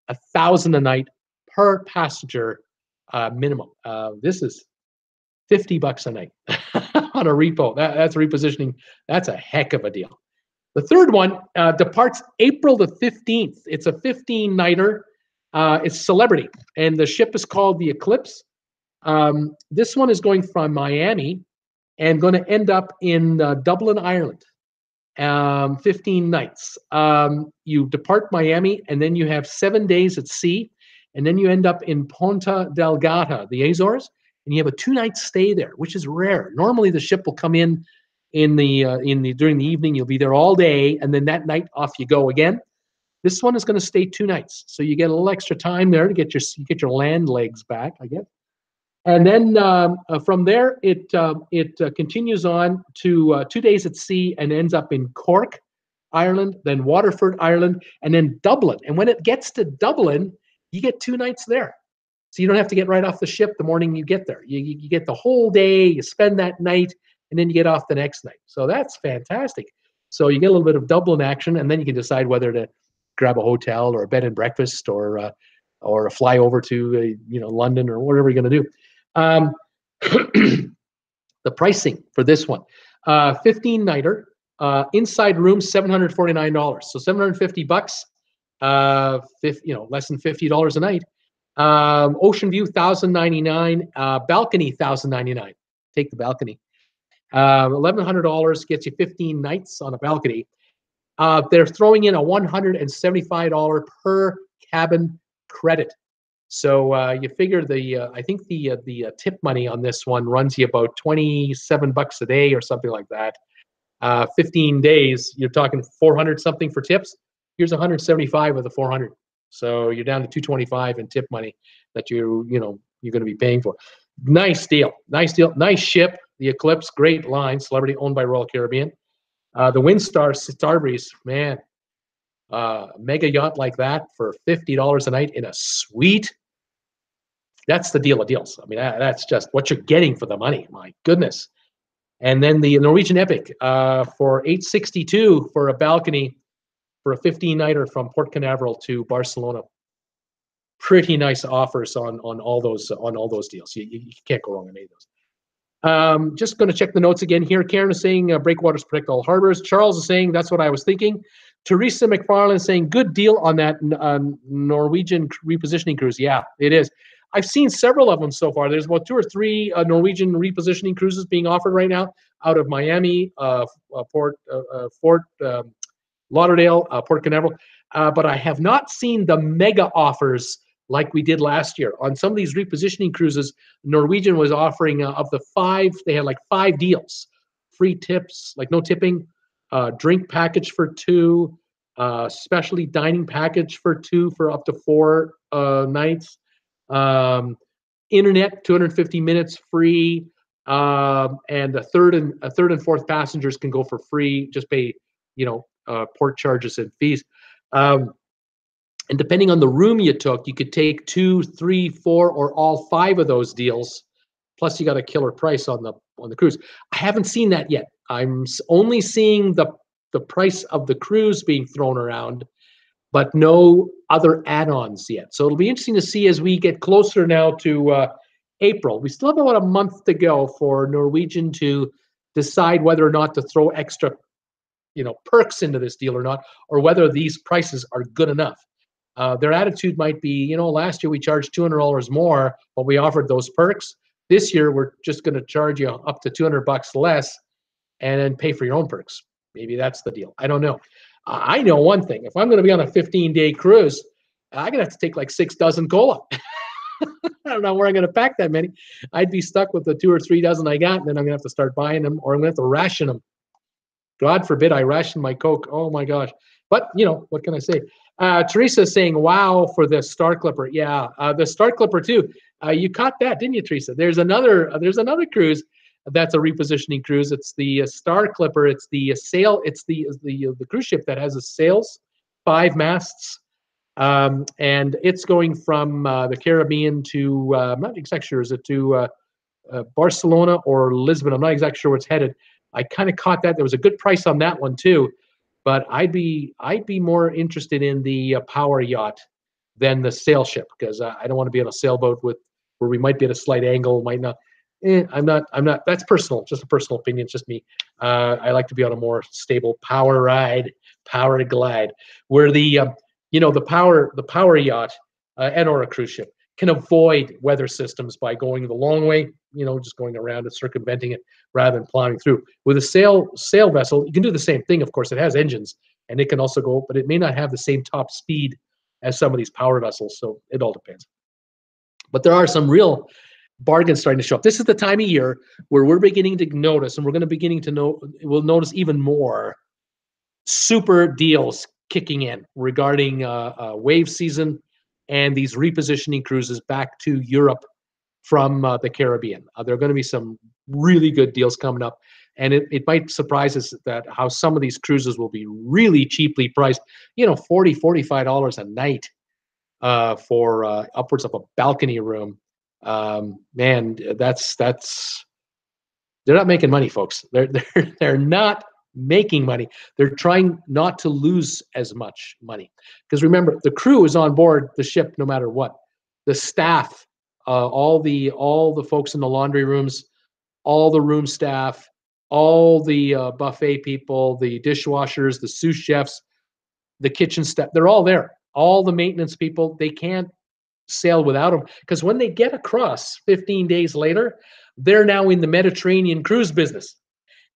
1,000 a night per passenger minimum. This is $50 a night on a repo. That's repositioning. That's a heck of a deal. The third one departs April the 15th. It's a 15-nighter. It's Celebrity, and the ship is called the Eclipse. This one is going from Miami and going to end up in Dublin, Ireland. 15 nights. You depart Miami, and then you have 7 days at sea, and then you end up in Ponta Delgada, the Azores, and you have a 2-night stay there, which is rare. Normally, the ship will come in during the evening. You'll be there all day, and then that night off you go again. This one is going to stay 2 nights, so you get a little extra time there to get your land legs back, I guess. And then from there, it continues on to 2 days at sea and ends up in Cork, Ireland, then Waterford, Ireland, and then Dublin. And when it gets to Dublin, you get 2 nights there. So you don't have to get right off the ship the morning you get there. You get the whole day, you spend that night, and then you get off the next night. So that's fantastic. So you get a little bit of Dublin action, and then you can decide whether to grab a hotel or a bed and breakfast or a fly over to London or whatever you're going to do. The pricing for this one, 15-nighter, inside room $749, so $750, less than $50 a night. Ocean view $1,099, balcony $1,099. Take the balcony. $1,100 gets you 15 nights on a balcony. They're throwing in a $175 per cabin credit. So you figure I think the tip money on this one runs you about $27 a day or something like that. 15 days, you're talking 400 something for tips. Here's 175 of the 400. So you're down to 225 in tip money that you're going to be paying for. Nice deal. Nice deal. Nice ship. The Eclipse, great line, celebrity owned by Royal Caribbean. The Windstar Starbreeze, man, mega yacht like that for $50 a night in a suite. That's the deal of deals. I mean, that's just what you're getting for the money. My goodness. And then the Norwegian Epic for $862 for a balcony for a 15-nighter from Port Canaveral to Barcelona. Pretty nice offers on all those deals. You can't go wrong on any of those. Just going to check the notes again here. Karen is saying breakwaters protect all harbors. Charles is saying that's what I was thinking. Teresa McFarland is saying good deal on that Norwegian repositioning cruise. Yeah, it is. I've seen several of them so far. There's about 2 or 3 Norwegian repositioning cruises being offered right now out of Miami, Fort Lauderdale, Port Canaveral. But I have not seen the mega offers like we did last year. On some of these repositioning cruises, Norwegian was offering of the 5, they had like 5 deals. Free tips, like no tipping, drink package for 2, specialty dining package for 2 for up to 4 nights. Internet 250 minutes free, and a third and fourth passengers can go for free. Just pay, port charges and fees. And depending on the room you took, you could take 2, 3, 4, or all 5 of those deals. Plus, you got a killer price on the cruise. I haven't seen that yet. I'm only seeing the price of the cruise being thrown around, but no other add-ons yet. So it'll be interesting to see as we get closer now to April. We still have about a month to go for Norwegian to decide whether or not to throw extra, perks into this deal or not, or whether these prices are good enough. Their attitude might be, last year we charged $200 more, but we offered those perks. This year we're just going to charge you up to $200 less, and then pay for your own perks. Maybe that's the deal. I don't know. I know one thing. If I'm going to be on a 15-day cruise, I'm going to have to take like 6 dozen cola. I don't know where I'm going to pack that many. I'd be stuck with the 2 or 3 dozen I got, and then I'm going to have to start buying them, or I'm going to have to ration them. God forbid I ration my Coke. Oh, my gosh. But, what can I say? Teresa is saying, wow, for the Star Clipper. Yeah, the Star Clipper, too. You caught that, didn't you, Teresa? There's another cruise that's a repositioning cruise. It's the Star Clipper. It's the sail. It's the cruise ship that has a sails, 5 masts, and it's going from the Caribbean to I'm not exactly sure. Is it to Barcelona or Lisbon? I'm not exactly sure where it's headed. I kind of caught that. There was a good price on that one too, but I'd be more interested in the power yacht than the sail ship, because I don't want to be on a sailboat where we might be at a slight angle, might not. I'm not. That's personal, just a personal opinion. It's just me. I like to be on a more stable power glide, where the power yacht and or a cruise ship can avoid weather systems by going the long way. Just going around and circumventing it rather than plowing through. With a sail vessel, you can do the same thing. Of course, it has engines and it can also go, but it may not have the same top speed as some of these power vessels. So it all depends. But there are some real bargains starting to show up. This is the time of year where we're beginning to notice, and we'll notice even more super deals kicking in regarding wave season and these repositioning cruises back to Europe from the Caribbean. There are going to be some really good deals coming up, and it might surprise us that how some of these cruises will be really cheaply priced, $40, $45 a night for upwards of a balcony room. Man, that's they're not making money, folks. They're not making money. They're trying not to lose as much money, because remember, the crew is on board the ship no matter what. The staff, all the folks in the laundry rooms, all the room staff, all the buffet people, the dishwashers, the sous chefs, the kitchen staff, they're all there. All the maintenance people, they can't sail without them, because when they get across 15 days later, they're now in the Mediterranean cruise business.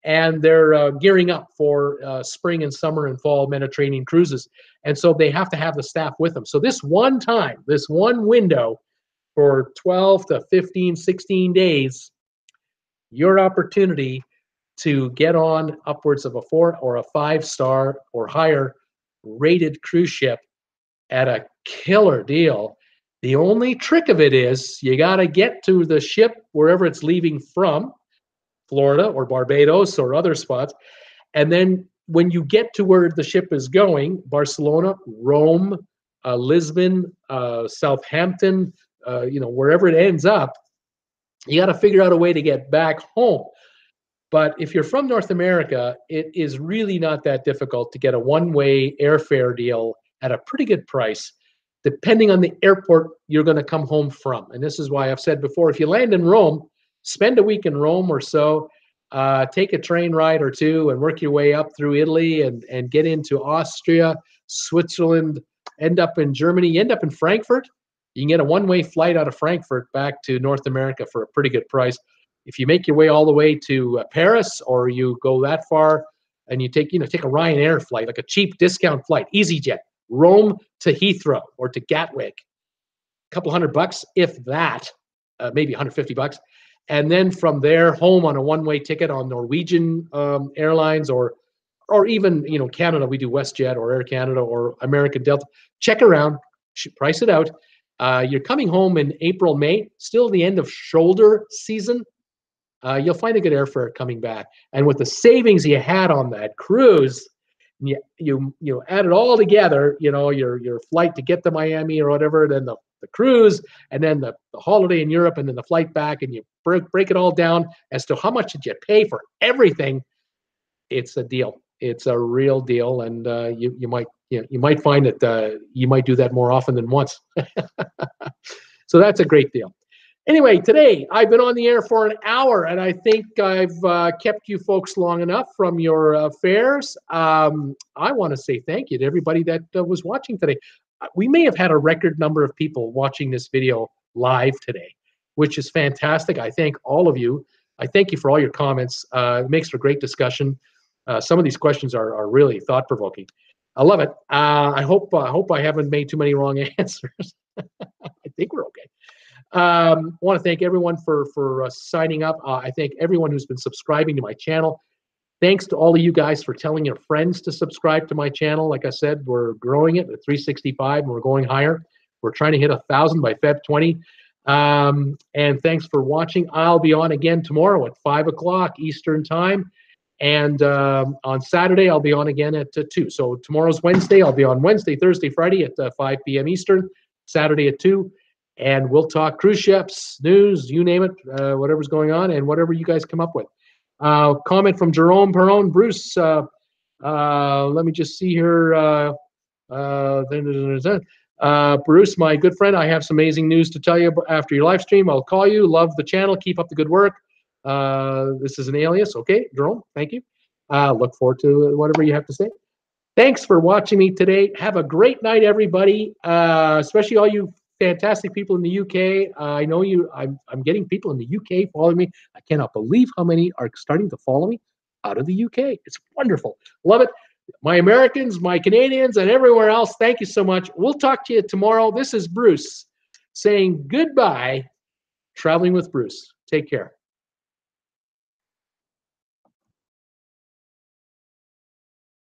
and they're gearing up for spring and summer and fall Mediterranean cruises. And so they have to have the staff with them. So this one time, this one window for 12 to 15, 16 days, your opportunity to get on upwards of a 4 or a 5-star or higher rated cruise ship at a killer deal. The only trick of it is you got to get to the ship wherever it's leaving from, Florida or Barbados or other spots. And then when you get to where the ship is going, Barcelona, Rome, Lisbon, Southampton, wherever it ends up, you got to figure out a way to get back home. But if you're from North America, it is really not that difficult to get a one-way airfare deal at a pretty good price, depending on the airport you're going to come home from. And this is why I've said before, if you land in Rome, spend a week in Rome or so, take a train ride or two and work your way up through Italy and get into Austria, Switzerland, end up in Germany, you end up in Frankfurt. You can get a one-way flight out of Frankfurt back to North America for a pretty good price. If you make your way all the way to Paris, or you go that far and you take a Ryanair flight, like a cheap discount flight, EasyJet, Rome to Heathrow or to Gatwick, a couple $100, if that, maybe $150. And then from there, home on a one-way ticket on Norwegian Airlines, or even, Canada, we do WestJet or Air Canada or American Delta. Check around, price it out. You're coming home in April, May, still the end of shoulder season. You'll find a good airfare coming back. And with the savings you had on that cruise, you add it all together, your flight to get to Miami or whatever, then the cruise, and then the holiday in Europe, and then the flight back, and you break it all down as to how much did you pay for everything. It's a deal. It's a real deal, and you might find that you might do that more often than once. So that's a great deal. Anyway, today I've been on the air for an hour, and I think I've kept you folks long enough from your fares. I want to say thank you to everybody that was watching today. We may have had a record number of people watching this video live today, which is fantastic. I thank all of you. I thank you for all your comments. It makes for great discussion. Some of these questions are really thought-provoking. I love it. I hope I haven't made too many wrong answers. I think we're okay. I want to thank everyone for signing up. I thank everyone who's been subscribing to my channel. Thanks to all of you guys for telling your friends to subscribe to my channel. Like I said, we're growing it at 365, and we're going higher. We're trying to hit 1,000 by Feb 20. And thanks for watching. I'll be on again tomorrow at 5 o'clock Eastern time. And on Saturday, I'll be on again at 2. So tomorrow's Wednesday. I'll be on Wednesday, Thursday, Friday at 5 p.m. Eastern, Saturday at 2. And we'll talk cruise ships, news, you name it, whatever's going on, and whatever you guys come up with. Comment from Jerome Perron. Bruce, let me just see here. Bruce, my good friend, I have some amazing news to tell you after your live stream. I'll call you. Love the channel. Keep up the good work. This is an alias. Okay, Jerome, thank you. Look forward to whatever you have to say. Thanks for watching me today. Have a great night, everybody, especially all you fantastic people in the UK. I know you. I'm getting people in the UK following me. I cannot believe how many are starting to follow me out of the UK. It's wonderful. Love it. My Americans, my Canadians, and everywhere else, thank you so much. We'll talk to you tomorrow. This is Bruce saying goodbye, traveling with Bruce. Take care.